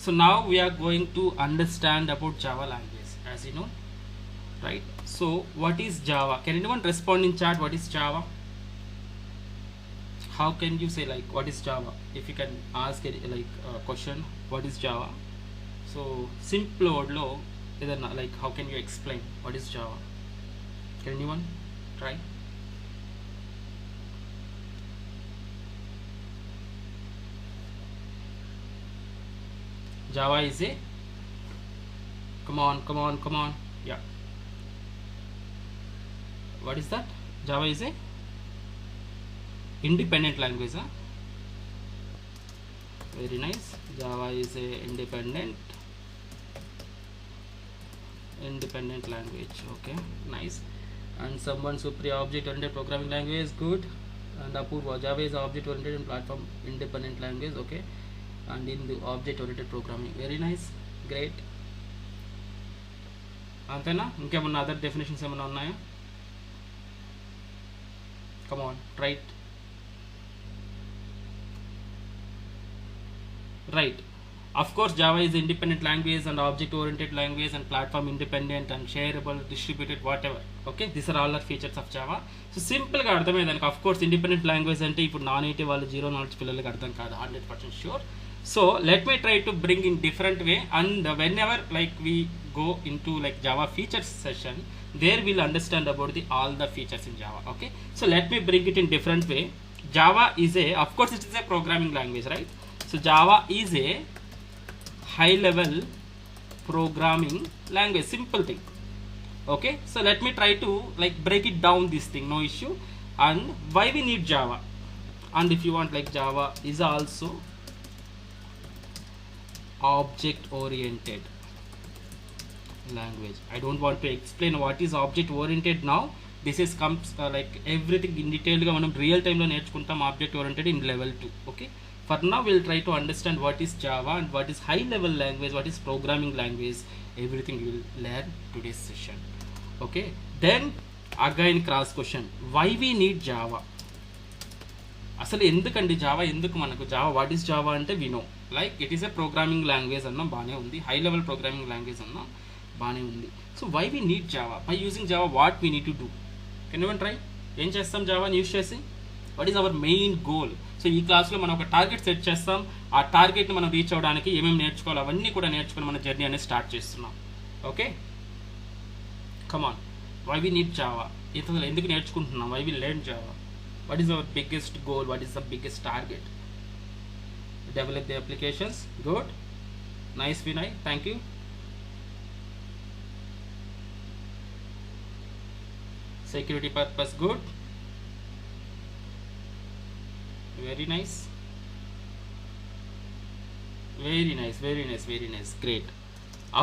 So now we are going to understand about Java language, as you know, right? So what is Java? Can anyone respond in chat? What is Java? How can you say like what is Java? If you can ask it like a question, what is Java? So simple word lo, like how can you explain what is Java? Can anyone try? Java is a, come on, yeah. What is that? Java is a independent language, huh? Very nice. Java is a independent language. Okay, nice. And someone Supriya, object oriented programming language, good. And Apurva, Java is object oriented and platform independent language, okay. And in the object oriented programming, very nice, great. అంతేనా ఇంకేమన్నా other definitions ఏమైనా ఉన్నాయా? Come on, right. Of course, Java is independent language and object oriented language and platform independent and shareable, distributed, whatever. Okay, these are all the features of Java. So simple ga ardhamaydani. Of course, independent language ante ippudu non-native vallu zero knowledge pillalaki ardham kaadu, 100% sure. So let me try to bring in different way, and whenever like we go into like Java features session, there we'll understand about all the features in Java. Okay, so let me bring it in different way. Java is a, of course it is a programming language, right? So Java is a high level programming language, simple thing. Okay, so let me try to like break it down this thing, no issue. And why we need Java, and if you want, like Java is also object oriented language. I don't want to explain what is object oriented now. This is comes like everything in detail ga manam real time lo nerchukuntam object oriented in level 2. Okay, for now we'll try to understand what is Java and what is high level language, what is programming language, everything we will learn today's session. Okay, then again cross question, why we need Java? అసలు ఎందుకండి Java, ఎందుకు మనకు Java? What is Java అంటే we know like it is a programming language అన్నాం, బాగానే ఉంది. High level programming language అన్నాం, బాగానే ఉంది. So why we need Java? By using Java what we need to do? Can you try? ఏం చేస్తాం జావాని యూజ్ చేసి? What is our main goal? So ఈ క్లాస్లో మనం ఒక టార్గెట్ సెట్ చేస్తాం. ఆ టార్గెట్ని మనం రీచ్ అవ్వడానికి ఏమేమి నేర్చుకోవాలి అవన్నీ కూడా నేర్చుకుని మన జర్నీ అనేది స్టార్ట్ చేస్తున్నాం. Okay, come on, why we need Java? ఇతరులు ఎందుకు నేర్చుకుంటున్నాం? Why we learn Java? What is our biggest goal? What is the biggest target? Develop the applications. Good, nice Vinay, thank you. Security purpose, good, very nice, great.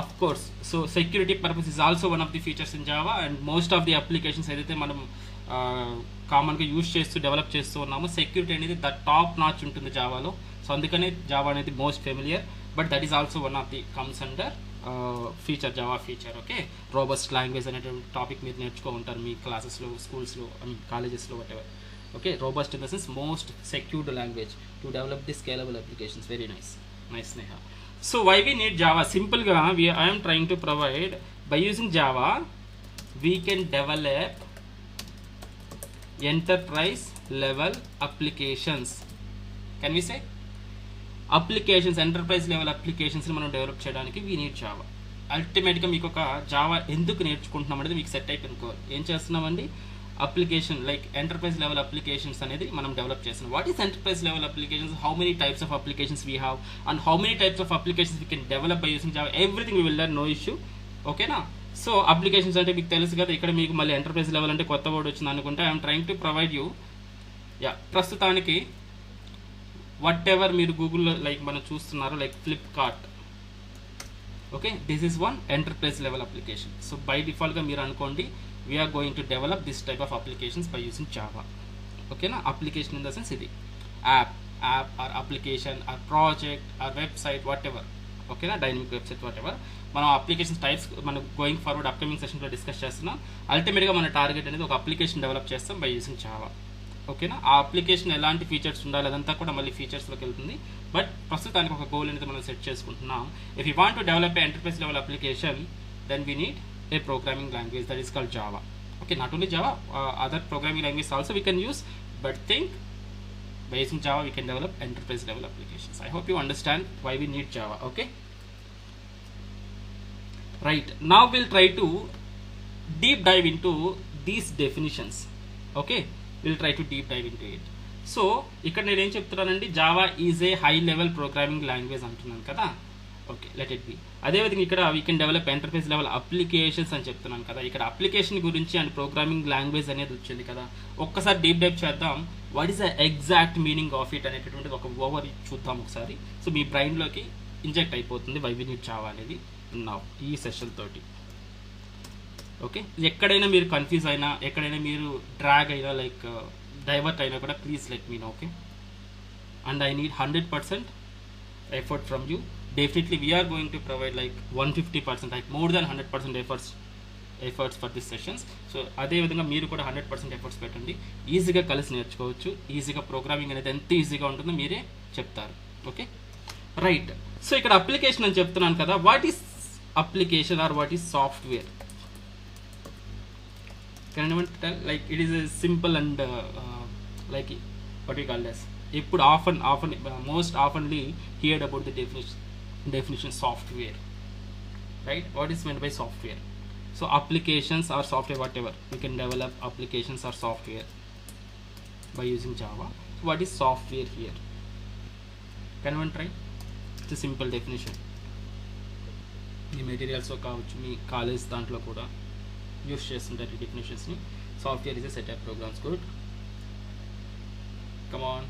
Of course, so security purpose is also one of the features in Java, and most of the applications ఏదైతే మనం కామన్గా use చేస్తూ develop చేస్తూ ఉన్నాము, security అనేది the top notch ఉంటుంది జావాలో. So అందుకనే జావా అనేది most familiar, but that is also one of the comes under feature, Java feature. Okay, robust language అనేటువంటి టాపిక్ మీరు నేర్చుకో ఉంటారు మీ క్లాసెస్లో, స్కూల్స్లో, ఐ మీన్ కాలేజెస్లో, whatever. Okay, robust in the sense most secured language to develop the scalable applications. Very nice, Sneha. So why we need Java? సింపుల్గా I am trying to provide, by using Java we can develop enterprise level applications. Can we say applications, enterprise level applications మనం develop చేయడానికి we need Java. అల్టిమేట్గా మీకు ఒక Java ఎందుకు నేర్చుకుంటున్నాం అనేది మీకు సెట్ అయిపోయింది. ఏం చేస్తున్నామండి? Application like enterprise level applications అనేది మనం డెవలప్ చేస్తున్నాం. What is enterprise level applications? How many types of applications we have and how many types of applications we can develop by using Java. Everything we will learn, no issue. ఓకేనా? So applications అంటే మీకు తెలుసు కదా, ఇక్కడ మీకు మళ్ళీ enterprise level అంటే కొత్త వర్డ్ వచ్చింది అనుకుంటే I'm trying to provide you. ప్రస్తుతానికి వాట్ ఎవర్ మీరు గూగుల్లో లైక్ మనం చూస్తున్నారు, like Flipkart. Okay, this is one enterprise level application. So by డిఫాల్ట్గా మీరు అనుకోండి we are going to develop this type of applications by using Java. Okay na, application in the sense idi app or application or project or website, whatever. Okay na, dynamic website, whatever. మనం application types మనం going forward upcoming సెషన్లో discuss చేస్తున్నాం. అల్టిమేట్గా మన target అనేది ఒక application develop చేస్తాం by using Java. ఓకేనా. ఆ అప్లికేషన్ ఎలాంటి ఫీచర్స్ ఉండాలి అదంతా కూడా మళ్ళీ ఫీచర్స్లోకి వెళ్తుంది. బట్ ప్రస్తుతానికి ఒక గోల్ అనేది మనం సెట్ చేసుకుంటున్నాం. If you want to develop a enterprise level application then we need a programming language that is called Java. Okay, not only Java, other programming languages also we can use, but think by using Java we can develop enterprise level applications. I hope you understand why we need Java. Okay, right, now we'll try to deep dive into these definitions. Okay, we'll try to deep dive into it. So ఇక్కడ నేను ఏం చెప్తున్నానండి, Java is a high level programming language అంటున్నాను కదా. Okay, let it be. అదేవిధంగా ఇక్కడ we can develop enterprise level applications అని చెప్తున్నాను కదా. ఇక్కడ అప్లికేషన్ గురించి అండ్ ప్రోగ్రామింగ్ లాంగ్వేజ్ అనేది వచ్చింది కదా. ఒక్కసారి డీప్ డైవ్ చేద్దాం. What is the exact meaning of it అనేటటువంటిది ఒక ఓవర్ చూద్దాం ఒకసారి. సో మీ బ్రెయిన్లోకి ఇంజెక్ట్ అయిపోతుంది వై వి నీడ్ జావా అనేది నా ఈ సెషన్ తోటి. ఓకే, ఎక్కడైనా మీరు కన్ఫ్యూజ్ అయినా, ఎక్కడైనా మీరు డ్రాగ్ అయినా, లైక్ డైవర్ట్ అయినా కూడా please let me know. Okay, and I need 100% effort from you. Definitely we are going to provide like 150%, like more than 100% efforts for these sessions. So అదే విధంగా మీరు కూడా 100% ఎఫర్ట్స్ పెట్టండి. ఈజీగా కలిసి నేర్చుకోవచ్చు. ఈజీగా ప్రోగ్రామింగ్ అనేది ఎంత ఈజీగా ఉంటుందో మీరే చెప్తారు. Okay, right. సో ఇక్కడ అప్లికేషన్ అని చెప్తున్నాను కదా. What is application or what is software? Can anyone tell? Like it is a simple and like what we call as ఇప్పుడు often most oftenly heard about the definition software, right? What is meant by software? So applications or software, whatever we can develop applications or software by using Java. So what is software here? Can one try? It's a simple definition. మీ మెటీరియల్స్లో కావచ్చు, మీ college దాంట్లో కూడా use చేస్తుంటారు ఈ డెఫినేషన్స్ని. Software is a set of programs. Good, come on.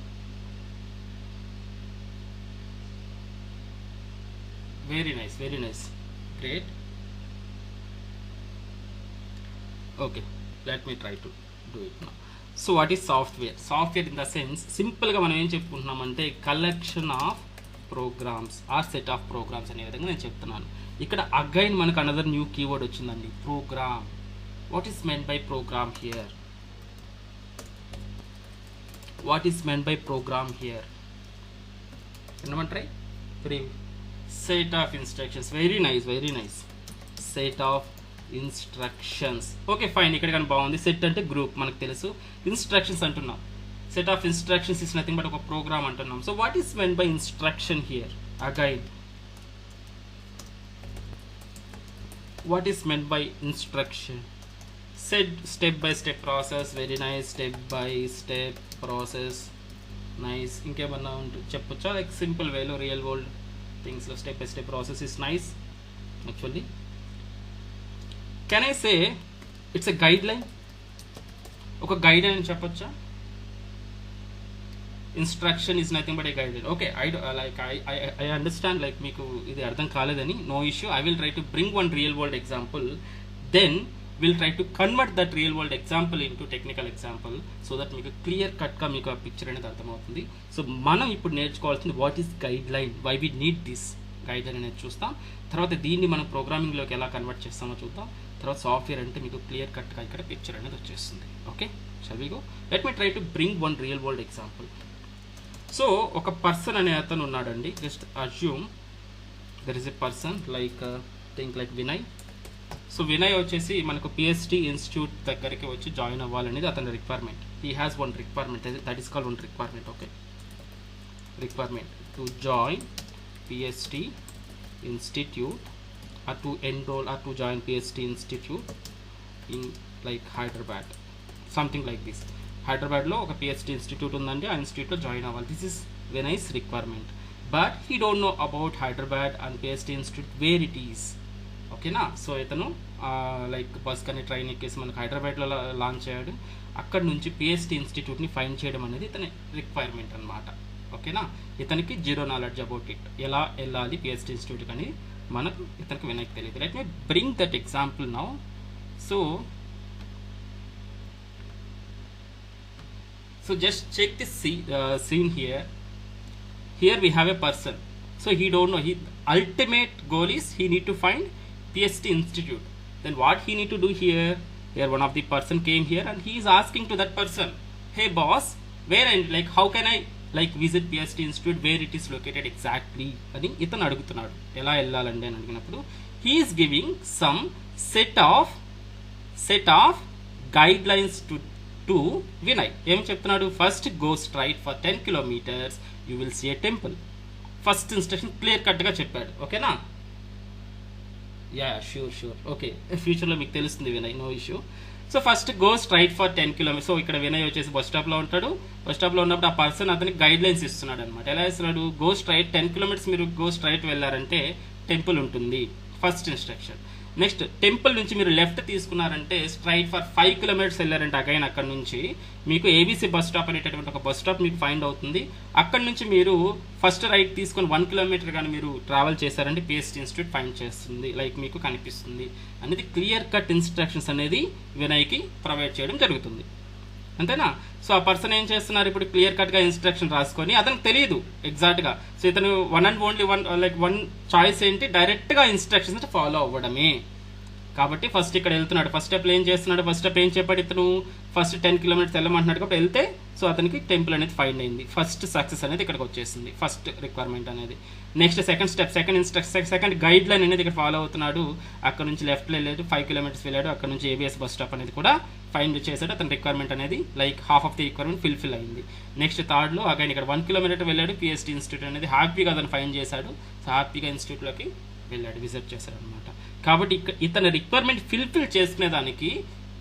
Very nice, very nice, great. Okay, let me try to do it now. So what is software? Software in the sense, simple గా మనం ఏం చెప్పుకుంటున్నామంటే collection of programs or set of programs అనే విధంగా నేను చెప్తున్నాను. ఇక్కడ again మనకు అనదర్ న్యూ కీవర్డ్ వచ్చిందండి, program. What is meant by program here? What is meant by program here? ఏమంటారు? Set of instructions. Very nice, very nice. Set of instructions. Okay, fine. ఇక్కడ కానీ బాగుంది. సెట్ అంటే గ్రూప్ మనకు తెలుసు. Instructions అంటున్నాం. Set of instructions is nothing but ఒక programme అంటున్నాం. So what is men by instruction here? Again what is men by instruction? Set step by step process. Very nice, step by step process. Nice. ఇంకేమన్నా చెప్పొచ్చా? Like simple వేలో real world things, so step by step process is nice actually. Can I say it's a guideline? Okay, guideline అని చెప్పొచ్చా? Instruction is nothing but a guideline. Okay, I understand, like మీకు ఇది అర్థం కాలేదని, no issue. I will try to bring one real world example, then we'll try to convert that real world example into technical example so that మీకు clear కట్గా మీకు ఆ picture అనేది అర్థమవుతుంది. సో మనం ఇప్పుడు నేర్చుకోవాల్సింది what is guideline, why we need this guideline అనేది చూస్తాం. తర్వాత దీన్ని మనం ప్రోగ్రామింగ్లోకి ఎలా కన్వర్ట్ చేస్తామో చూద్దాం. తర్వాత సాఫ్ట్వేర్ అంటే మీకు క్లియర్ కట్గా ఇక్కడ పిక్చర్ అనేది వచ్చేస్తుంది. Okay, shall we go? Let me try to bring one real world example. So ఒక పర్సన్ అనే అతను ఉన్నాడండి. Just assume there is a person like think like Vinay. So Vinay వచ్చేసి మనకు పిఎస్టీ ఇన్స్టిట్యూట్ దగ్గరికి వచ్చి జాయిన్ అవ్వాలనేది అతని requirement. He has one requirement, that is called one requirement. Okay, requirement to join PST institute or to enroll or to join PhD institute in like Hyderabad, something like this. Hyderabad లో ఒక PhD institute ఉందండి, ఆ ఇన్స్టిట్యూట్లో join అవ్వాలి. This is Vinay's requirement. But he don't know about Hyderabad and PhD institute where it is. ఓకేనా? So ఇతను like bus కానీ train ఎక్కేసి మనకు హైదరాబాద్లో లాంచ్ అయ్యాడు. అక్కడ నుంచి PhD ఇన్స్టిట్యూట్ని ఫైండ్ చేయడం అనేది ఇతని రిక్వైర్మెంట్ అనమాట. ఓకేనా? ఇతనికి జీరో నాలెడ్జ్ అబౌట్ ఇట్, ఎలా వెళ్ళాలి PhD ఇన్స్టిట్యూట్ అని మనకు ఇతనికి వినయ్కి తెలియదు. Let me bring that example now. So just check this scene here. Here we have a person. So he don't know. He ultimate goal is he need to find PhD institute. Then what he need to do here? Here one of the person came here and he is asking to that person, hey boss, where I like how can I like visit PST Institute, where it is located exactly అని ఇతను అడుగుతున్నాడు. ఎలా వెళ్ళాలండి అని అడిగినప్పుడు he is giving some set of guidelines to Vinay. ఏం చెప్తున్నాడు? First go straight for 10 kilometers, you will see a temple. First instruction clear కట్గా చెప్పాడు. ఓకేనా? యా షూర్ ఓకే, ఫ్యూచర్లో మీకు తెలుస్తుంది Vinay, no issue. So first go straight for 10 kilometers. So ఇక్కడ వినయ్ వచ్చేసి బస్ స్టాప్లో ఉంటాడు. బస్ స్టాప్లో ఉన్నప్పుడు ఆ పర్సన్ అతనికి గైడ్ లైన్స్ ఇస్తున్నాడు అనమాట. ఎలా ఇస్తున్నాడు? గో స్ట్రైట్ 10 kilometers మీరు గో స్ట్రైట్ వెళ్ళారంటే టెంపుల్ ఉంటుంది, ఫస్ట్ ఇన్స్ట్రక్షన్. నెక్స్ట్ టెంపుల్ నుంచి మీరు లెఫ్ట్ తీసుకున్నారంటే స్ట్రైట్ ఫర్ 5 kilometers వెళ్ళారంటే అగైన్ అక్కడ నుంచి మీకు ఏబీసీ బస్ స్టాప్ అనేటటువంటి ఒక బస్ స్టాప్ మీకు ఫైండ్ అవుతుంది. అక్కడ నుంచి మీరు ఫస్ట్ రైట్ తీసుకొని 1 kilometer కానీ మీరు ట్రావెల్ చేశారంటే పిఎస్టీ ఇన్స్టిట్యూట్ ఫైండ్ చేస్తుంది, లైక్ మీకు కనిపిస్తుంది అనేది క్లియర్ కట్ ఇన్స్ట్రక్షన్స్ అనేది వినయ్కి ప్రొవైడ్ చేయడం జరుగుతుంది. అంతేనా? సో ఆ పర్సన్ ఏం చేస్తున్నారు, ఇప్పుడు క్లియర్ కట్గా ఇన్స్ట్రక్షన్ రాసుకొని అతనికి తెలియదు ఎగ్జాక్ట్గా. సో ఇతను one and only one choice ఏంటి, డైరెక్ట్గా ఇన్స్ట్రక్షన్స్ ఫాలో అవ్వడమే. కాబట్టి ఫస్ట్ ఇక్కడ వెళ్తున్నాడు. ఫస్ట్ స్టెప్ ఏం చేస్తున్నాడు, ఫస్ట్ స్టెప్ ఏం చెప్పాడు ఇతను, ఫస్ట్ 10 kilometers వెళ్ళమంటున్నాడు. కాబట్టి వెళ్తే సో అతనికి టెంపుల్ అనేది ఫైండ్ అయింది, ఫస్ట్ సక్సెస్ అనేది ఇక్కడికి వచ్చేసింది, ఫస్ట్ రిక్వైర్మెంట్ అనేది. Next second step, second guide line అనేది ఇక్కడ ఫాలో అవుతున్నాడు. అక్కడ నుంచి లెఫ్ట్ వెళ్ళాడు, 5 kilometers వెళ్ళాడు. అక్కడ నుంచి ఏబిఎస్ బస్ స్టాప్ అనేది కూడా ఫైండ్ చేశాడు. అతని రిక్వైర్మెంట్ అనేది like half of the requirement fill అయింది. నెక్స్ట్ థర్డ్లో అగైన్ ఇక్కడ 1 kilometer వెళ్ళాడు, పిఎస్టీ ఇన్స్టిట్యూట్ అనేది హ్యాపీగా అతను ఫైండ్ చేశాడు. సో హ్యాపీగా ఇన్స్టిట్యూట్లోకి వెళ్ళాడు, విజిట్ చేశాడు అనమాట. కాబట్టి ఇతని రిక్వైర్మెంట్ ఫిల్ఫిల్ చేసుకునేదానికి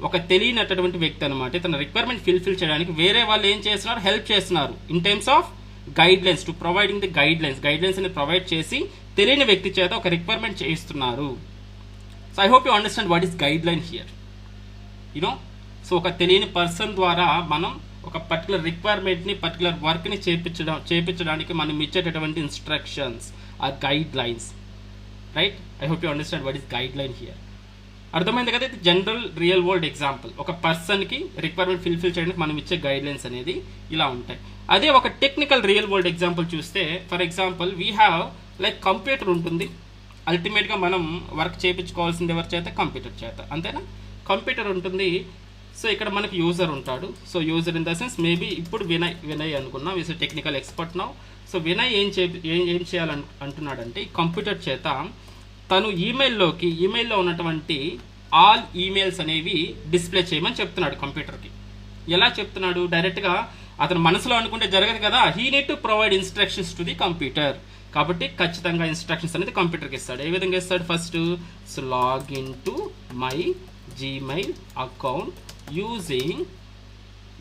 ఒక తెలియనటువంటి వ్యక్తి అనమాట. ఇతని రిక్వైర్మెంట్ ఫిల్ఫిల్ చేయడానికి వేరే వాళ్ళు ఏం చేస్తున్నారు, హెల్ప్ చేస్తున్నారు in terms of guide lines, to providing the guide lines అనేది ప్రొవైడ్ చేసి తెలియని వ్యక్తి చేత ఒక రిక్వైర్మెంట్ చేయిస్తున్నారు. So I hope you understand what is guideline here, you know. So ఒక తెలియని పర్సన్ ద్వారా మనం ఒక పర్టికులర్ రిక్వైర్మెంట్ని, పర్టికులర్ వర్క్ని చేపించడానికి మనం ఇచ్చేటటువంటి instructions or guidelines, right? I hope you understand what is guideline here. అర్థమైంది కదా? ఇది జనరల్ రియల్ వరల్డ్ ఎగ్జాంపుల్. ఒక పర్సన్కి రిక్వైర్మెంట్ ఫిల్ఫిల్ చేయడానికి మనం ఇచ్చే గైడ్ లైన్స్ అనేది ఇలా ఉంటాయి. అదే ఒక టెక్నికల్ రియల్ వరల్డ్ ఎగ్జాంపుల్ చూస్తే, for example we have like computer ఉంటుంది. అల్టిమేట్గా మనం వర్క్ చేయించుకోవాల్సింది ఎవరి చేత, కంప్యూటర్ చేత, అంతేనా? కంప్యూటర్ ఉంటుంది. సో ఇక్కడ మనకి యూజర్ ఉంటాడు. So user in the sense maybe ఇప్పుడు వినయ్ అనుకున్నాం, is technical expert now. So Vinay ఏం చేయాలని అంటున్నాడంటే, ఈ కంప్యూటర్ చేత తను ఈమెయిల్లో ఉన్నటువంటి ఆల్ ఈమెయిల్స్ అనేవి డిస్ప్లే చేయమని చెప్తున్నాడు కంప్యూటర్కి. ఎలా చెప్తున్నాడు? డైరెక్ట్గా అతను మనసులో అనుకుంటే జరగదు కదా, he need to provide instructions to the computer. కాబట్టి ఖచ్చితంగా ఇన్స్ట్రక్షన్స్ అనేది కంప్యూటర్కి ఇస్తాడు. ఏ విధంగా ఇస్తాడు? First so login to my Gmail account using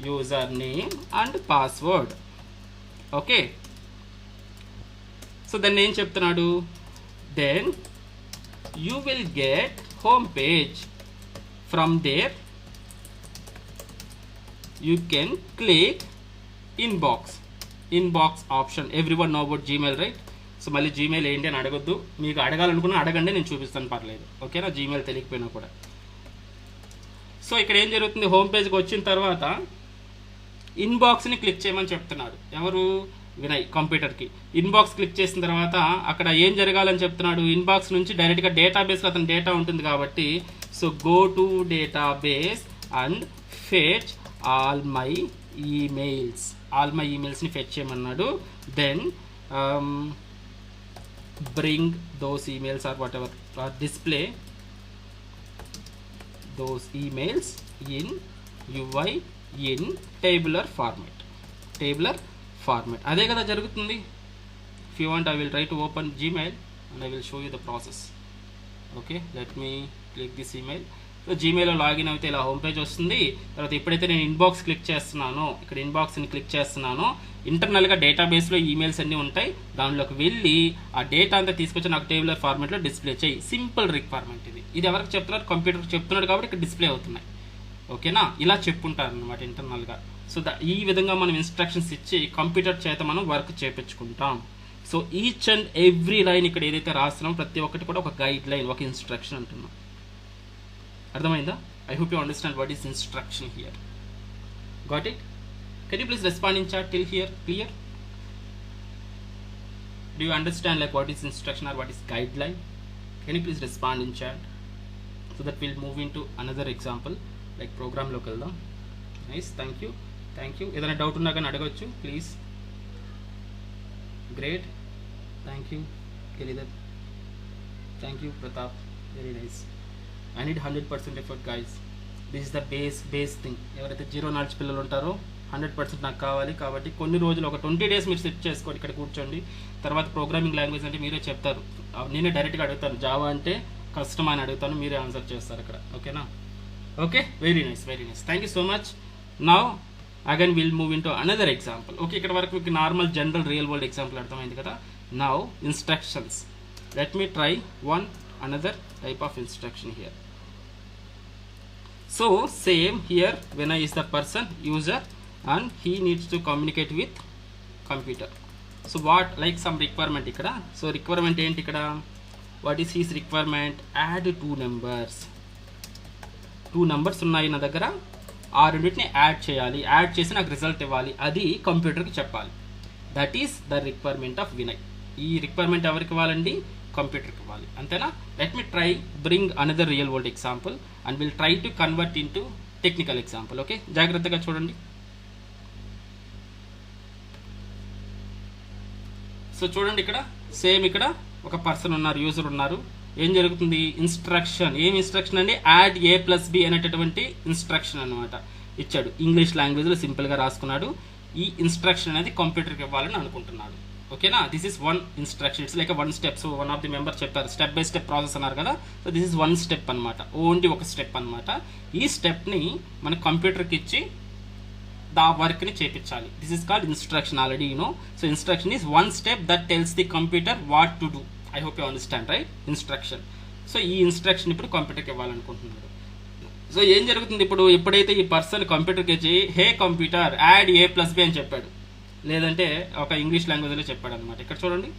user name and password. Okay. So దాన్ని ఏం చెప్తున్నాడు, then you will get home page. From there you can click inbox option. Everyone know about Gmail, right? So మళ్ళీ Gmail ఏంటి అని అడగొద్దు, మీకు అడగాలనుకున్నా అడగండి, నేను చూపిస్తాను, పర్లేదు. ఓకేనా? జీమెయిల్ తెలియకపోయినా కూడా. సో ఇక్కడ ఏం జరుగుతుంది, హోమ్ పేజ్కి వచ్చిన తర్వాత ఇన్బాక్స్ని క్లిక్ చేయమని చెప్తున్నాడు. ఎవరు? వినయ్ కంప్యూటర్కి. ఇన్బాక్స్ క్లిక్ చేసిన తర్వాత అక్కడ ఏం జరగాలని చెప్తున్నాడు, ఇన్బాక్స్ నుంచి డైరెక్ట్గా డేటాబేస్లో అతని డేటా ఉంటుంది కాబట్టి so go to database and fetch all my ఈమెయిల్స్ని ఫెచ్ చేయమన్నాడు. Then bring those emails or whatever or display those emails in UI in tabular format. అదే కదా జరుగుతుంది. If you want I will try to open Gmail and I will show you the process. Okay, let me click this email. So జీమెయిల్లో login అయితే ఇలా home page వస్తుంది. తర్వాత ఎప్పుడైతే నేను ఇన్బాక్స్ క్లిక్ చేస్తున్నానో, ఇక్కడ ఇన్బాక్స్ని క్లిక్ చేస్తున్నానో, ఇంటర్నల్గా డేటాబేస్లో ఈమెయిల్స్ అన్నీ ఉంటాయి. దానిలోకి వెళ్ళి ఆ డేటా అంతా తీసుకొచ్చి నాకు టేబులర్ ఫార్మాట్లో డిస్ప్లే చేయి. సింపుల్ రిక్వైర్మెంట్ ఇది. ఇది ఎవరికి చెప్తున్నారు? కంప్యూటర్కి చెప్తున్నాడు కాబట్టి ఇక్కడ డిస్ప్లే అవుతున్నాయి. ఓకేనా? ఇలా చెప్పుకుంటారు అనమాట ఇంటర్నల్గా. సో ఈ విధంగా మనం ఇన్స్ట్రక్షన్స్ ఇచ్చి కంప్యూటర్ చేత మనం వర్క్ చేయించుకుంటాం. So each and every line ఇక్కడ ఏదైతే రాస్తున్నాం ప్రతి ఒక్కటి కూడా ఒక గైడ్ లైన్, ఒక ఇన్స్ట్రక్షన్ అంటున్నాం. అర్థమైందా? I hope you understand what is instruction here. Got it? Can you please respond in chat till here? Clear? Do you understand like what is instruction or what is guideline? Can you please respond in chat so that will move in to another example, like ప్రోగ్రామ్లోకి వెళ్దాం. Nice, thank you. Thank you. ఏదైనా doubt ఉన్నా కానీ అడగవచ్చు please. Great, thank you Giridhar, thank you Pratap, very nice. I need 100% effort guys. This is the base thing. ఎవరైతే zero knowledge పిల్లలు ఉంటారో 100% నాకు కావాలి. కాబట్టి కొన్ని రోజులు ఒక 20 days మీరు సెట్ చేసుకోండి, ఇక్కడ కూర్చోండి. తర్వాత ప్రోగ్రామింగ్ లాంగ్వేజ్ అంటే మీరే చెప్తారు, నేనే డైరెక్ట్గా అడుగుతాను. జావా అంటే కష్టం అని అడుగుతాను, మీరే ఆన్సర్ చేస్తారు ఇక్కడ. ఓకేనా? Okay, very nice, very nice. Thank you so much. Now again will move in to another example. Okay, ఇక్కడ వరకు మీకు normal general real world example అర్థమైంది కదా. Now instructions. Let me try one another type of instruction here. So same here, Vinay is the person user and he needs to communicate with computer. So what, like some requirement ikkada. So requirement enti ikkada, what is his requirement? Add two numbers ఉన్నాయి నా దగ్గర, ఆ రెండింటిని add చేయాలి, add చేసి నాకు result ఇవ్వాలి, అది కంప్యూటర్కి చెప్పాలి. That is the requirement of Vinay. ఈ రిక్వైర్మెంట్ ఎవరికి ఇవ్వాలండి? కంప్యూటర్కి ఇవ్వాలి, అంతేనా? Let me try bring another real world example and will try to convert in to technical example. Okay, జాగ్రత్తగా చూడండి. సో చూడండి, ఇక్కడ సేమ్ ఇక్కడ ఒక పర్సన్ ఉన్నారు, యూజర్ ఉన్నారు. ఏం జరుగుతుంది? ఇన్స్ట్రక్షన్. ఏం ఇన్స్ట్రక్షన్ అండి? యాడ్ A+B అనేటటువంటి ఇన్స్ట్రక్షన్ అనమాట ఇచ్చాడు. ఇంగ్లీష్ లాంగ్వేజ్లో సింపుల్గా రాసుకున్నాడు. ఈ ఇన్స్ట్రక్షన్ అనేది కంప్యూటర్కి ఇవ్వాలని అనుకుంటున్నాడు. ఓకేనా? This is one instruction. It's like one step. So one of the member చెప్పారు స్టెప్ బై స్టెప్ ప్రాసెస్ అన్నారు కదా. So this is one step అనమాట, ఓన్లీ ఒక స్టెప్ అనమాట. ఈ స్టెప్ని మన కంప్యూటర్కి ఇచ్చి దా వర్క్ని చేపించాలి. This is called instruction. Already you know. So instruction is one step that tells the computer what to do. I hope you understand, right? Instruction. So ఈ ఇన్స్ట్రక్షన్ ఇప్పుడు కంప్యూటర్కి ఇవ్వాలనుకుంటున్నాడు. సో ఏం జరుగుతుంది ఇప్పుడు? ఎప్పుడైతే ఈ పర్సన్ కంప్యూటర్కి ఇచ్చి హే కంప్యూటర్ యాడ్ A+B అని చెప్పాడు, లేదంటే ఒక ఇంగ్లీష్ లాంగ్వేజ్లో చెప్పాడు అనమాట. ఇక్కడ చూడండి.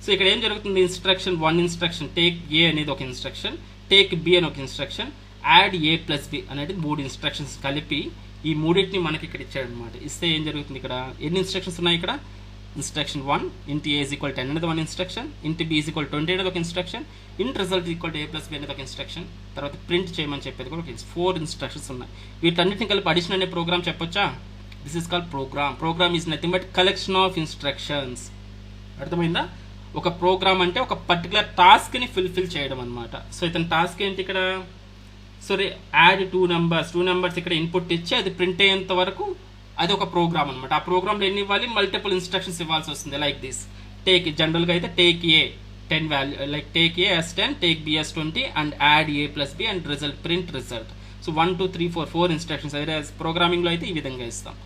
సో ఇక్కడ ఏం జరుగుతుంది? Instruction one instruction, take a అనేది ఒక ఇన్స్ట్రక్షన్, టేక్ బి అని ఒక ఇన్స్ట్రక్షన్, యాడ్ A+B అనేది 3 ఇన్స్ట్రక్షన్స్ కలిపి ఈ మూడింటిని మనకి ఇక్కడ ఇచ్చాడు అనమాట. ఇస్తే ఏం జరుగుతుంది? ఇక్కడ ఎన్ని ఇన్స్ట్రక్షన్స్ ఉన్నాయి? ఇక్కడ ఇన్స్ట్రక్షన్ 1 int A = 10 అనేది 1 ఇన్స్ట్రక్షన్, int B = 20 అనేది ఒక ఇన్స్ట్రక్షన్, int result = A+B అనేది ఒక ఇన్స్ట్రక్షన్, తర్వాత ప్రింట్ చేయమని చెప్పేది కూడా ఒక 4 ఇన్స్ట్రక్షన్స్ ఉన్నాయి. వీటన్నిటిని కలిపి అడిషన్ అనే ప్రోగ్రామ్ చెప్పొచ్చా? This is called program. Program is nothing but collection of instructions. అర్థమైందా? ఒక ప్రోగ్రామ్ అంటే ఒక పర్టికులర్ టాస్క్ని ఫుల్ఫిల్ చేయడం అనమాట. సో ఇతని టాస్క్ ఏంటి ఇక్కడ? సో యాడ్ టూ నెంబర్స్ ఇక్కడ ఇన్పుట్ ఇచ్చి అది ప్రింట్ అయ్యేంత వరకు అది ఒక ప్రోగ్రామ్ అనమాట. ఆ ప్రోగ్రామ్లో ఎన్ని ఇవ్వాలి? మల్టిపుల్ ఇన్స్ట్రక్షన్స్ ఇవ్వాల్సి వస్తుంది. లైక్ దిస్ టేక్, జనరల్గా అయితే take a 10 value, like take a as 10, take b as 20 and add A+B and result, print result. So 1 2 3 4 instructions. అదే ప్రోగ్రామింగ్లో అయితే ఈ విధంగా ఇస్తాం.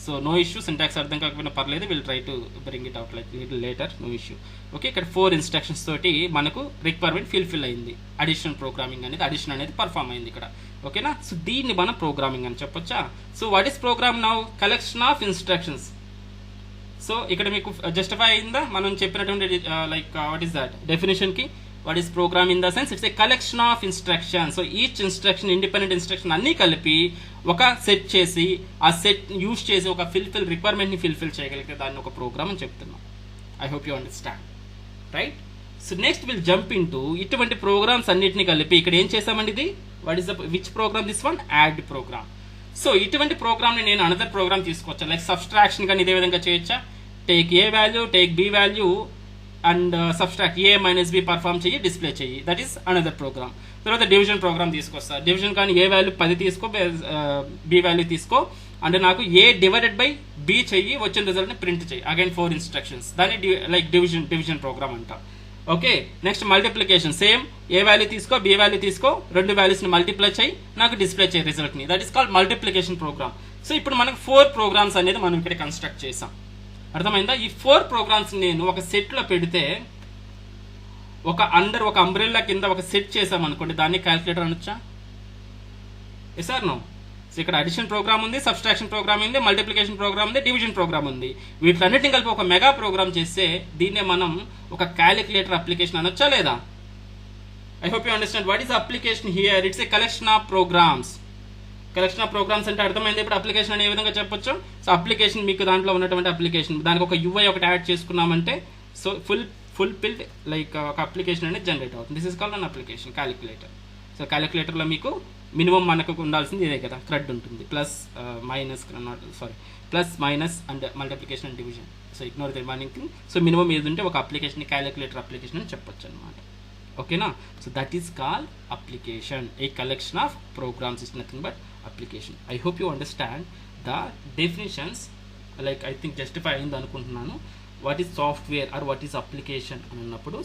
సో నో ఇష్యూ, సింటాక్స్ అర్థం కాకపోయినా పర్లేదు, will try to bring it out like little later, no issue. Okay, ఇక్కడ 4 ఇన్స్ట్రక్షన్స్ తోటి మనకు రిక్వైర్మెంట్ ఫిల్ అయింది. అడిషన్ ప్రోగ్రామింగ్ అనేది, అడిషన్ అనేది పర్ఫామ్ అయింది ఇక్కడ. ఓకేనా? సో దీన్ని మనం ప్రోగ్రామింగ్ అని చెప్పొచ్చా? So what is program now? Collection of instructions. So ఇక్కడ మీకు జస్టిఫై అయిందా మనం చెప్పినటువంటి లైక్ వాట్ ఈస్ దట్ డెఫినేషన్కి? What is program in the sense it's a collection of instruction. So each instruction, independent instruction అన్నీ కలిపి ఒక సెట్ చేసి, ఆ సెట్ యూజ్ చేసి ఒక రిక్వైర్మెంట్ని ఫిల్ఫిల్ చేయగలిగితే దాన్ని ఒక ప్రోగ్రామ్ అని చెప్తున్నాం. I hope you understand, right? So next will jump in to ఇటువంటి ప్రోగ్రామ్స్ అన్నిటిని కలిపి ఇక్కడ ఏం చేసామండి? ఇది what is the which program? This one, add program. So ఇటువంటి ప్రోగ్రామ్ని నేను అనదర్ ప్రోగ్రామ్ తీసుకోవచ్చా? లైక్ సబ్స్ట్రాక్షన్ కానీ ఇదే విధంగా చేయొచ్చా? Take a value, take b value and subtract A-B perform చెయ్యి, డిస్ప్లే చెయ్యి. That is another program. తర్వాత డివిజన్ ప్రోగ్రామ్ తీసుకొస్తా. డివిజన్ కానీ ఏ వాల్యూ 10 తీసుకో, బి వాల్యూ తీసుకో, అంటే నాకు A/B చెయ్యి, వచ్చిన రిజల్ట్ని ప్రింట్ చెయ్యి. Again 4 instructions. దాన్ని లైక్ డివిజన్ ప్రోగ్రామ్ అంట. Okay, next multiplication. Same A value తీసుకో, బి వాల్యూ తీసుకో, 2 వాల్యూస్ని మల్టిప్లై చేయి, నాకు డిస్ప్లే చేయి రిజల్ట్ని. That is called multiplication program. So ఇప్పుడు మనకు 4 ప్రోగ్రామ్స్ అనేది మనం ఇక్కడ కన్స్ట్రక్ట్ చేసాం. అర్థమైందా? ఈ 4 ప్రోగ్రామ్స్ నేను ఒక సెట్లో పెడితే, ఒక అంబ్రెల్లా కింద ఒక సెట్ చేసాం అనుకోండి, దాన్ని క్యాలిక్యులేటర్ అనొచ్చా? Yes or no? సో ఇక్కడ అడిషన్ ప్రోగ్రామ్ ఉంది, సబ్స్ట్రాక్షన్ ప్రోగ్రామ్ ఉంది, మల్టిప్లికేషన్ ప్రోగ్రామ్ ఉంది, డివిజన్ ప్రోగ్రామ్ ఉంది. వీటిలన్నిటిని కలిపి ఒక మెగా ప్రోగ్రామ్ చేస్తే దీన్నే మనం ఒక క్యాలిక్యులేటర్ అప్లికేషన్ అనొచ్చా లేదా? I hope you understand what is application here. It's a collection of programs. Collection of programs అంటే అర్థమైంది ఇప్పుడు అప్లికేషన్ అనే విధంగా చెప్పొచ్చు. సో అప్లికేషన్ మీకు దాంట్లో ఉన్నటువంటి అప్లికేషన్, దానికి ఒక UI ఒకటి యాడ్ చేసుకున్నామంటే సో ఫుల్ లైక్ ఒక అప్లికేషన్ అనేది జనరేట్ అవుతుంది. This is called an application calculator. So క్యాలిక్యులేటర్లో మీకు మినిమం మనకు ఉండాల్సింది ఇదే కదా, CRUD ఉంటుంది, plus minus plus minus and multiplication and division. So ignore the remaining thing. So minimum ఏది ఉంటే ఒక అప్లికేషన్, క్యాలిక్యులేటర్ అప్లికేషన్ అని చెప్పొచ్చు అనమాట. ఓకేనా. So that is called application. A collection of programs is nothing but application. I hope you understand the definitions. Like I think justify అయింది అనుకుంటున్నాను. What is software or what is application అని అన్నప్పుడు,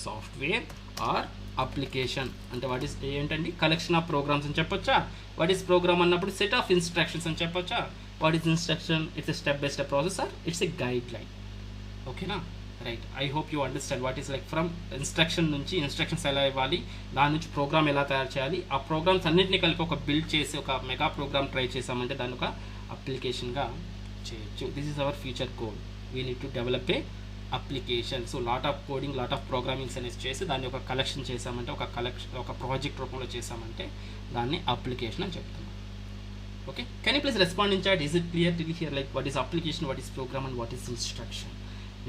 software or application అంటే what is ఏంటండి, collection of programs అని చెప్పొచ్చా. What is program అన్నప్పుడు set of instructions అని చెప్పొచ్చా. What is instruction, it's a step by step process or it's a guideline. ఓకేనా, right. I hope you understand what is like from instruction నుంచి instructions ఎలా ఇవ్వాలి, దాని నుంచి programme ఎలా తయారు చేయాలి, ఆ ప్రోగ్రామ్స్ అన్నింటినీ కలిపి ఒక బిల్డ్ చేసి ఒక మెగా ప్రోగ్రామ్ ట్రై చేసామంటే దాన్ని ఒక అప్లికేషన్గా చేయొచ్చు. This is our future code. We need to develop A application. So lot of coding, lot of programmings అనేది చేసి దాన్ని ఒక కలెక్షన్ చేసామంటే, ఒక ప్రాజెక్ట్ రూపంలో చేసామంటే దాన్ని అప్లికేషన్ అని చెప్తున్నాం. Okay, can you please respond in chat. Is it clear till here, like what is application, what is program and what is instruction.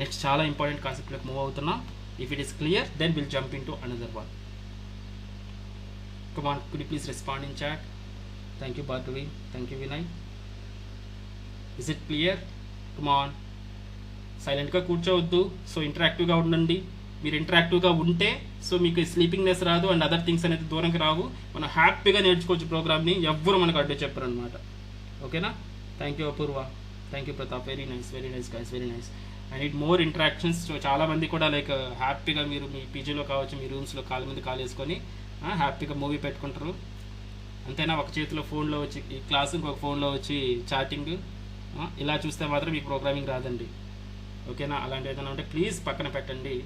Next చాలా ఇంపార్టెంట్ కాన్సెప్ట్లోకి మూవ్ అవుతున్నాం. If it is clear then will jump in to another one. Come on, could you please respond in chat. Thank you Bhargavi, thank you Vinay. Is it clear? Come on, సైలెంట్గా కూర్చోవద్దు. So ఇంటరాక్టివ్గా ఉండండి. మీరు ఇంటరాక్టివ్గా ఉంటే so మీకు స్లీపింగ్నెస్ రాదు and other things అనేది దూరంకి రావు. మనం హ్యాపీగా నేర్చుకోవచ్చు ప్రోగ్రామ్ని, ఎవ్వరు మనకు అడ్డు చెప్పరు అనమాట. ఓకేనా. Thank you Apoorva, thank you Pratap. Very nice guys, very nice. I need more interactions. So చాలామంది కూడా లైక్ హ్యాపీగా మీరు మీ పీజీలో కావచ్చు, మీ రూమ్స్లో కాలు మీద కాలు వేసుకొని హ్యాపీగా మూవీ పెట్టుకుంటారు. అంతేనా, ఒక చేతిలో ఫోన్లో వచ్చి ఈ క్లాస్, ఇంకొక ఫోన్లో వచ్చి చాటింగ్. ఇలా చూస్తే మాత్రం మీకు ప్రోగ్రామింగ్ రాదండి. ఓకేనా, అలాంటి ఏదైనా ఉంటే ప్లీజ్ పక్కన పెట్టండి.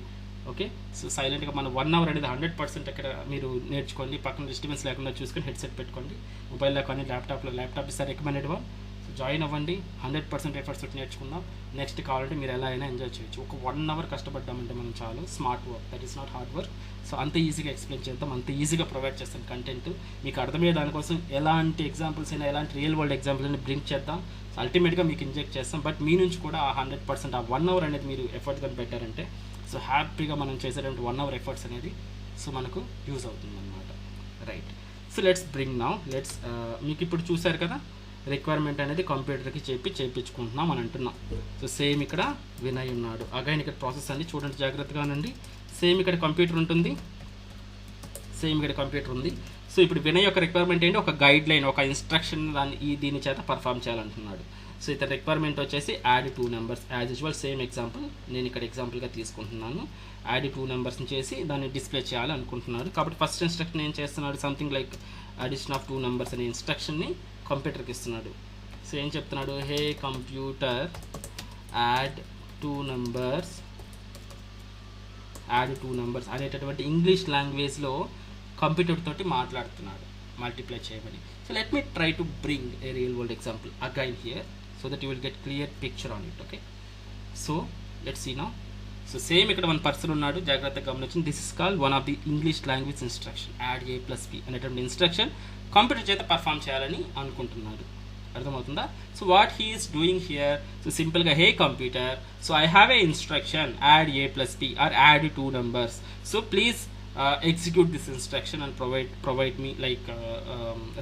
ఓకే, సో సైలెంట్గా మన 1 hour అనేది 100% అక్కడ మీరు నేర్చుకోండి. పక్కన డిస్టర్బెన్స్ లేకుండా చూసుకొని హెడ్సెట్ పెట్టుకోండి. మొబైల్లో కానీ laptop is recommended one. So join అవ్వండి. 100% ఎఫర్ట్స్ తోటి నేర్చుకుందాం. నెక్స్ట్ కావాలంటే మీరు ఎలా అయినా ఎంజాయ్ చేయొచ్చు. ఒక 1 hour కష్టపడ్డామంటే మనం చాలు. Smart work, that is not hard work. So అంత ఈజీగా ఎక్స్ప్లెయిన్ చేద్దాం, అంత ఈజీగా ప్రొవైడ్ చేస్తాం కంటెంట్. మీకు అర్థమయ్యే దానికోసం ఎలాంటి ఎగ్జాంపుల్స్ అయినా, ఎలాంటి రియల్ వరల్డ్ ఎగ్జాంపుల్స్ అయినా బ్రింక్ చేద్దాం. సో అల్టిమేట్గా మీకు ఇంజెక్ట్ చేస్తాం. బట్ మీ నుంచి కూడా ఆ 100%, ఆ 1 hour అనేది మీరు ఎఫర్ట్ కానీ పెట్టారంటే సో హ్యాపీగా మనం చేసేటువంటి 1 hour ఎఫర్ట్స్ అనేది సో మనకు యూజ్ అవుతుంది అనమాట. Right. So let's bring now, మీకు ఇప్పుడు చూసారు కదా రిక్వైర్మెంట్ అనేది కంప్యూటర్కి చేయించుకుంటున్నాం అని అంటున్నాం. సో సేమ్ ఇక్కడ వినయ్ ఉన్నాడు. అగైన్ ఇక్కడ ప్రాసెస్ అన్ని చూడండి జాగ్రత్తగా అనండి. సేమ్ ఇక్కడ కంప్యూటర్ ఉంటుంది, సో ఇప్పుడు వినయ్ యొక్క రిక్వైర్మెంట్ ఏంటి, ఒక గైడ్ లైన్, ఒక ఇన్స్ట్రక్షన్ దీని చేత పర్ఫామ్ చేయాలంటున్నాడు. సో ఇతర రిక్వైర్మెంట్ వచ్చేసి add 2 numbers. As usual same example నేను ఇక్కడ ఎగ్జాంపుల్గా తీసుకుంటున్నాను. యాడ్ 2 numbers చేసి దాన్ని డిస్ప్లే చేయాలి అనుకుంటున్నాడు. కాబట్టి ఫస్ట్ ఇన్స్ట్రక్షన్ ఏం చేస్తున్నాడు, something like addition of 2 numbers అనే ఇన్స్ట్రక్షన్ని కంప్యూటర్కి ఇస్తున్నాడు. సో ఏం చెప్తున్నాడు, హే కంప్యూటర్ యాడ్ 2 numbers అనేటటువంటి ఇంగ్లీష్ లాంగ్వేజ్లో కంప్యూటర్ తోటి మాట్లాడుతున్నాడు, మల్టిప్లై చేయమని. So let me try to bring a real world example again here so that you will get clear picture on it. Okay, so let's see now. So same ఇక్కడ 1 person ఉన్నాడు, జాగ్రత్తగా గమనించండి. This is called one of the English language instruction. Add a + b అనేటువంటి instruction computer చేత perform చేయాలని అనుకుంటున్నాడు. అర్థమవుతుందా? So what he is doing here, so సింపుల్గా hey computer, so I have a instruction add a + b or add 2 numbers. So please execute this instruction and provide me like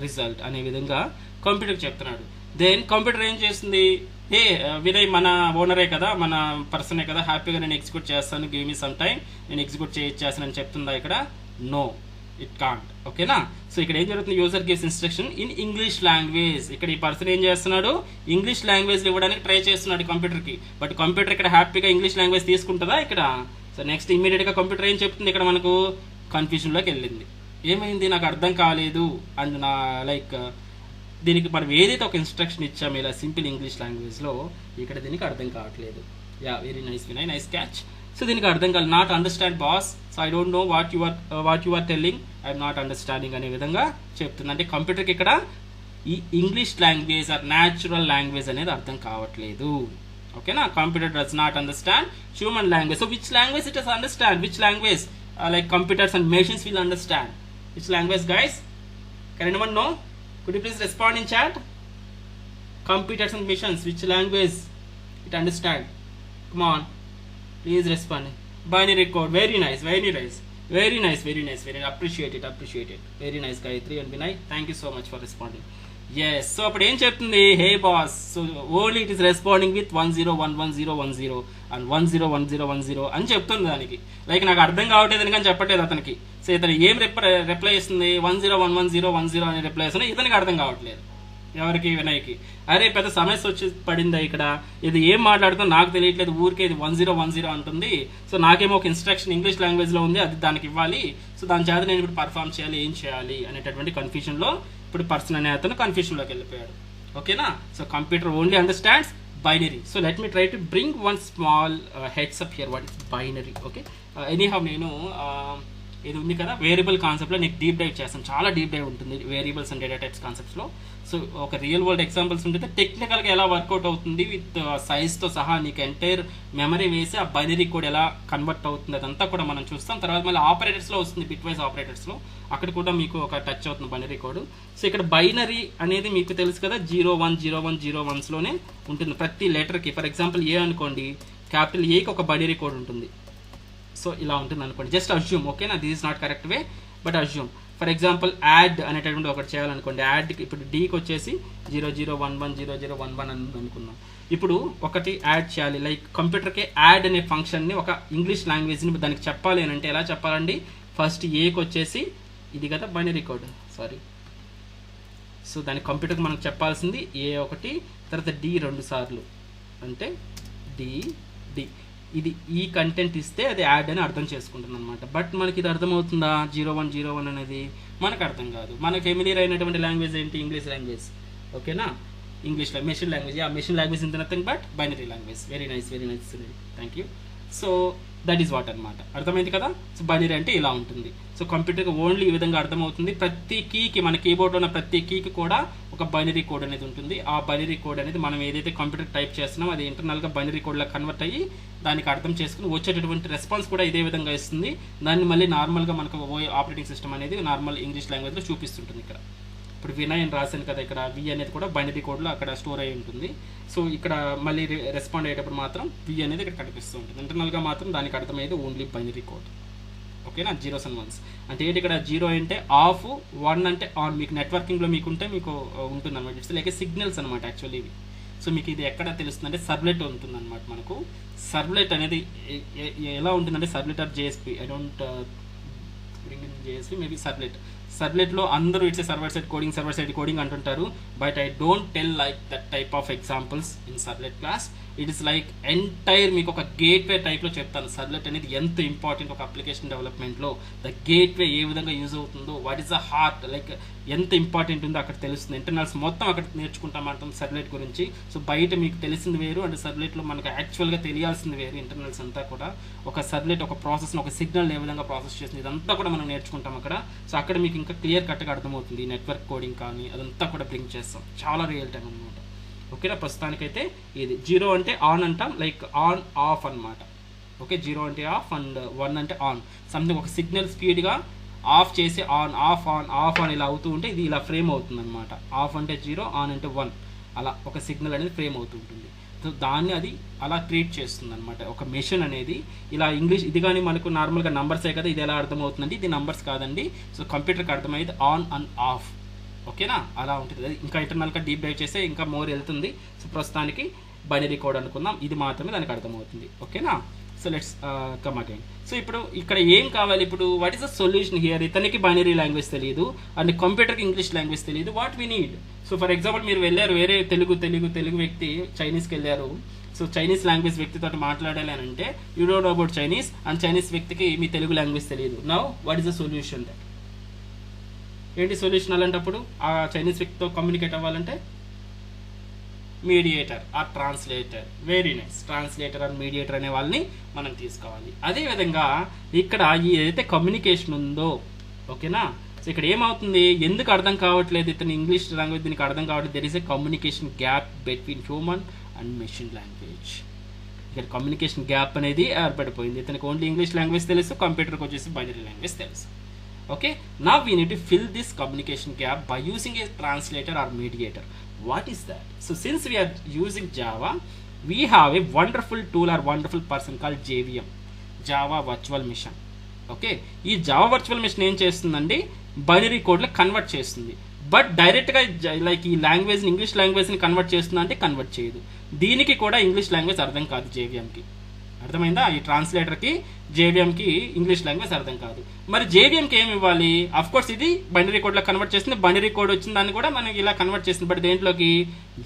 result అనే విధంగా కంప్యూటర్కి చెప్తున్నాడు. Then computer ఏం చేస్తుంది, హే వినయ్ మన ఓనరే కదా, మన పర్సనే కదా, హ్యాపీగా నేను ఎగ్జిక్యూట్ చేస్తాను, గివ్ మీ సమ్ టైం, నేను ఎగ్జిక్యూట్ చేస్తానని చెప్తుందా ఇక్కడ? No, it can't. ఓకేనా. సో ఇక్కడ ఏం జరుగుతుంది, user gives instruction in English language. ఇక్కడ ఈ పర్సన్ ఏం చేస్తున్నాడు, ఇంగ్లీష్ లాంగ్వేజ్లో ఇవ్వడానికి ట్రై చేస్తున్నాడు కంప్యూటర్కి. బట్ కంప్యూటర్ ఇక్కడ హ్యాపీగా ఇంగ్లీష్ లాంగ్వేజ్ తీసుకుంటుందా ఇక్కడ? సో నెక్స్ట్ ఇమీడియట్గా కంప్యూటర్ ఏం చెప్తుంది, ఇక్కడ మనకు కన్ఫ్యూజన్లోకి వెళ్ళింది. ఏమైంది, నాకు అర్థం కాలేదు అండ్ నా లైక్ దీనికి మనం ఏదైతే ఒక ఇన్స్ట్రక్షన్ ఇచ్చామో ఇలా సింపుల్ ఇంగ్లీష్ లాంగ్వేజ్లో, ఇక్కడ దీనికి అర్థం కావట్లేదు. Yeah, very nice Vinay, nice catch. So దీనికి అర్థం కాదు, not understand boss, so I don't know what you are telling, I'm not understanding అనే విధంగా చెప్తుంది. అంటే కంప్యూటర్కి ఇక్కడ ఈ English language or natural language అనేది అర్థం కావట్లేదు. ఓకేనా, computer does not understand human language. So which language it does understand, which language like computers and machines will understand? Which language guys, can anyone know? Could you please respond in chat? Computers and machines, which language it understand? Come on, please respond. Binary code, very nice, very nice. Very nice, very nice, very appreciate it. Very nice, Gayatri and Vinay. Thank you so much for responding. Yes, so అప్పుడు ఏం చెప్తుంది, హే boss, so only it is responding with 10111010 and 101010 అని చెప్తుంది దానికి. Like నాకు అర్థం కావట్లేదు కానీ చెప్పట్లేదు అతనికి. సో ఇతను ఏం రిప్లై ఇస్తుంది, 10111010 అని రిప్లై ఇస్తుంది. ఇతనికి అర్థం కావట్లేదు, ఎవరికి, వినయ్కి. అరే పెద్ద సమస్య వచ్చి పడిందా ఇక్కడ, ఇది ఏం మాట్లాడుతుందో నాకు తెలియట్లేదు, ఊరికే ఇది 1010 అంటుంది. సో నాకేమో ఒక ఇన్స్ట్రక్షన్ ఇంగ్లీష్ లాంగ్వేజ్లో ఉంది, అది దానికి ఇవ్వాలి. సో దాని చేత నేను ఇప్పుడు పర్ఫామ్ చేయాలి, ఏం చేయాలి అనేటటువంటి కన్ఫ్యూషన్లో ఇప్పుడు పర్సన్ అనే అతను కన్ఫ్యూషన్లోకి వెళ్ళిపోయాడు. ఓకేనా. So computer only understands binary. So let me try to bring one small heads up here, what is binary. Okay, anyhow నేను ఇది ఉంది కదా వేరియబుల్ కాన్సెప్ట్లో నీకు డీప్ డైవ్ చేస్తాను, చాలా డీప్ డైవ్ ఉంటుంది వేరియబుల్స్ అండ్ డేటా టైప్స్ కాన్సెప్ట్స్లో. సో ఒక రియల్ వరల్డ్ ఎగ్జాంపుల్స్ ఉంటుంది, టెక్నికల్గా ఎలా వర్కౌట్ అవుతుంది విత్ సైజ్తో సహా నీకు ఎంటైర్ మెమరీ వేసి ఆ బైనరీ కోడ్ ఎలా కన్వర్ట్ అవుతుంది అదంతా కూడా మనం చూస్తాం. తర్వాత మళ్ళీ ఆపరేటర్స్లో వస్తుంది, బిట్ వైజ్ ఆపరేటర్స్లో, అక్కడ కూడా మీకు ఒక టచ్ అవుతుంది బైనరీ కోడ్. సో ఇక్కడ బైనరీ అనేది మీకు తెలుసు కదా, 010101లోనే ఉంటుంది ప్రతి లెటర్కి. ఫర్ ఎగ్జాంపుల్ ఏ అనుకోండి, క్యాపిటల్ ఏకి ఒక బైనరీ కోడ్ ఉంటుంది. సో ఇలా ఉంటుంది అనుకోండి, జస్ట్ అజ్యూమ్. ఓకేనా, this is not correct way but assume. For example add అనేటటువంటి ఒకటి చేయాలనుకోండి, యాడ్కి ఇప్పుడు డీకి వచ్చేసి 00110011 అని అనుకున్నాం. ఇప్పుడు ఒకటి యాడ్ చేయాలి, లైక్ కంప్యూటర్కి యాడ్ అనే ఫంక్షన్ని ఒక ఇంగ్లీష్ లాంగ్వేజ్ని దానికి చెప్పాలి అని అంటే ఎలా చెప్పాలండి, ఫస్ట్ ఏకి వచ్చేసి ఇది కదా బైనరీ కోడ్, సారీ. సో దాని కంప్యూటర్కి మనకు చెప్పాల్సింది ఏ ఒకటి, తర్వాత డి 2 సార్లు, అంటే డి. ఇది ఈ కంటెంట్ ఇస్తే అది యాడ్ అని అర్థం చేసుకుంటుంది అనమాట. బట్ మనకి ఇది అర్థమవుతుందా, 0101 అనేది మనకు అర్థం కాదు. మనకు ఫెమిలియర్ అయినటువంటి లాంగ్వేజ్ ఏంటి, ఇంగ్లీష్ లాంగ్వేజ్. ఓకేనా, English machine language, machine language in nothing but binary language. Very nice, thank you. So that is what అనమాట, అర్థమైంది కదా. సో బైనరీ అంటే ఇలా ఉంటుంది. సో కంప్యూటర్కి ఓన్లీ ఈ విధంగా అర్థమవుతుంది. ప్రతి కీకి, మన కీబోర్డ్లో ఉన్న ప్రతి కీకి కూడా ఒక బైనరీ కోడ్ అనేది ఉంటుంది. ఆ బైనరీ కోడ్ అనేది మనం ఏదైతే కంప్యూటర్ టైప్ చేస్తున్నామో అది ఇంటర్నల్గా బైనరీ కోడ్లా కన్వర్ట్ అయ్యి దానికి అర్థం చేసుకుని వచ్చేటటువంటి రెస్పాన్స్ కూడా ఇదే విధంగా ఇస్తుంది. దాన్ని మళ్ళీ నార్మల్గా మనకు ఆపరేటింగ్ సిస్టమ్ అనేది నార్మల్ ఇంగ్లీష్ లాంగ్వేజ్లో చూపిస్తుంటుంది. ఇక్కడ ఇప్పుడు వినయ్ అని రాశాను కదా, ఇక్కడ వి అనేది కూడా బైనరీ కోడ్లో అక్కడ స్టోర్ అయి ఉంటుంది. సో ఇక్కడ మళ్ళీ రెస్పాండ్ అయ్యేటప్పుడు మాత్రం వి అనేది ఇక్కడ కనిపిస్తూ ఉంటుంది. ఇంటర్నల్గా మాత్రం దానికి అర్థమయ్యేది ఓన్లీ బైనరీ కోడ్. ఓకేనా, 0s and 1s అంటే ఏంటి, ఇక్కడ 0 అంటే ఆఫ్, 1 అంటే ఆన్. మీకు నెట్వర్కింగ్లో మీకుంటే మీకు ఉంటుంది అనమాట. ఇట్స్ లైక్ సిగ్నల్స్ అనమాట యాక్చువల్లీ ఇవి. సో మీకు ఇది ఎక్కడ తెలుస్తుంది అంటే సర్వ్లెట్ ఉంటుంది అనమాట. మనకు సర్వ్లెట్ అనేది ఎలా ఉంటుందంటే, servlet or JSP, I don't bring in JSP, maybe సర్వ్లెట్లో అందరూ ఇట్స్ సర్వర్ సైడ్ కోడింగ్ అంటుంటారు. But I don't tell like that type of examples in servlet class. It is like entire మీకు ఒక గేట్వే టైప్లో చెప్తాను. సర్వ్లెట్ అనేది ఎంత important ఒక అప్లికేషన్ డెవలప్మెంట్లో, ద గేట్వే ఏ విధంగా యూజ్ అవుతుందో, what is the heart, like ఎంత ఇంపార్టెంట్ ఉందో అక్కడ తెలుస్తుంది. ఇంటర్నల్స్ మొత్తం అక్కడ నేర్చుకుంటామంటాం సర్వ్లెట్ గురించి. సో బయట మీకు తెలిసింది వేరు అండ్ సర్వ్లెట్లో మనకు యాక్చువల్గా తెలియాల్సింది వేరు. ఇంటర్నల్స్ అంతా కూడా ఒక సర్వ్లెట్ ఒక ప్రాసెస్ని, ఒక సిగ్నల్ ఏ విధంగా ప్రాసెస్ చేస్తుంది, ఇదంతా కూడా మనం నేర్చుకుంటాం అక్కడ. సో అక్కడ మీకు ఇంకా క్లియర్ కట్గా అర్థమవుతుంది. నెట్వర్క్ కోడింగ్ కానీ అదంతా కూడా బ్రింగ్ చేస్తాం, చాలా రియల్ టైం అనమాట. ఓకేనా, ప్రస్తుతానికైతే ఇది 0 అంటే ఆన్ అంటాం, లైక్ ఆన్ ఆఫ్ అనమాట. ఓకే, 0 అంటే ఆఫ్ అండ్ 1 అంటే ఆన్. సంథింగ్ ఒక సిగ్నల్ స్పీడ్గా ఆఫ్ చేసి on off on off on ఇలా అవుతూ ఉంటే ఇది ఇలా ఫ్రేమ్ అవుతుంది అనమాట. ఆఫ్ అంటే 0, ఆన్ అంటే 1, అలా ఒక సిగ్నల్ అనేది ఫ్రేమ్ అవుతూ ఉంటుంది. సో దాన్ని అది అలా ట్రీట్ చేస్తుంది అనమాట. ఒక మెషిన్ అనేది ఇలా ఇంగ్లీష్ ఇది కానీ మనకు నార్మల్గా నంబర్సే కదా, ఇది ఎలా అర్థమవుతుందండి, ఇది నంబర్స్ కాదండి. సో కంప్యూటర్కి అర్థమయ్యేది ఆన్ అండ్ ఆఫ్. ఓకేనా, అలా ఉంటుంది. అది ఇంకా ఇంటర్నల్గా డీప్ డైవ్ చేస్తే ఇంకా మోర్ వెళ్తుంది. సో ప్రస్తుతానికి బైనరీ కోడ్ అనుకుందాం, ఇది మాత్రమే దానికి అర్థమవుతుంది. ఓకేనా, so let's come again. So ఇప్పుడు ఇక్కడ ఏం కావాలి, ఇప్పుడు what is the solution here. ఇతనికి బైనరీ లాంగ్వేజ్ తెలియదు అండ్ కంప్యూటర్కి ఇంగ్లీష్ లాంగ్వేజ్ తెలియదు. What we need. So for example మీరు వెళ్ళారు వేరే తెలుగు వ్యక్తి చైనీస్కి వెళ్ళారు. సో చైనీస్ లాంగ్వేజ్ వ్యక్తితో మాట్లాడాలి అని అంటే you don't know about Chinese and Chinese వ్యక్తికి మీ తెలుగు లాంగ్వేజ్ తెలియదు. Now what is the solution that. ఏంటి సొల్యూషన్ అలాంటప్పుడు ఆ చైనీస్ వ్యక్తితో కమ్యూనికేట్ అవ్వాలంటే mediator or translator. Very nice, translator or mediator అనే వాళ్ళని మనం తీసుకోవాలి. అదేవిధంగా ఇక్కడ ఈ ఏదైతే కమ్యూనికేషన్ ఉందో, ఓకేనా. సో ఇక్కడ ఏమవుతుంది, ఎందుకు అర్థం కావట్లేదు ఇతను ఇంగ్లీష్ లాంగ్వేజ్, దీనికి అర్థం కావట్లేదు. There is a communication gap between human and machine language. ఇక్కడ కమ్యూనికేషన్ గ్యాప్ అనేది ఏర్పడిపోయింది. ఇతనికి ఓన్లీ ఇంగ్లీష్ లాంగ్వేజ్ తెలుసు, కంప్యూటర్కి వచ్చేసి బైనరీ లాంగ్వేజ్ తెలుసు. Okay, now we need to fill this communication gap by using a translator or mediator. What is that? So since we are using Java, we have a wonderful tool or wonderful person called JVM, Java Virtual Machine. Okay, ఈ Java virtual machine ఏం చేస్తుందండి, binary కోడ్లో convert చేస్తుంది. But డైరెక్ట్గా like ఈ లాంగ్వేజ్ని English లాంగ్వేజ్ని convert చేస్తుందా అంటే convert చేయదు. దీనికి కూడా ఇంగ్లీష్ లాంగ్వేజ్ అర్థం కాదు జేవిఎంకి. అర్థమైందా? ఈ ట్రాన్స్లేటర్కి జేవిఎంకి ఇంగ్లీష్ లాంగ్వేజ్ అర్థం కాదు. మరి జేవిఎంకి ఏమి ఇవ్వాలి? అఫ్ కోర్స్ ఇది బైనరీ కోడ్లో కన్వర్ట్ చేస్తుంది, బైనరీ కోడ్ వచ్చిన దాన్ని కూడా మనకి ఇలా కన్వర్ట్ చేస్తుంది, బట్ దేంట్లోకి?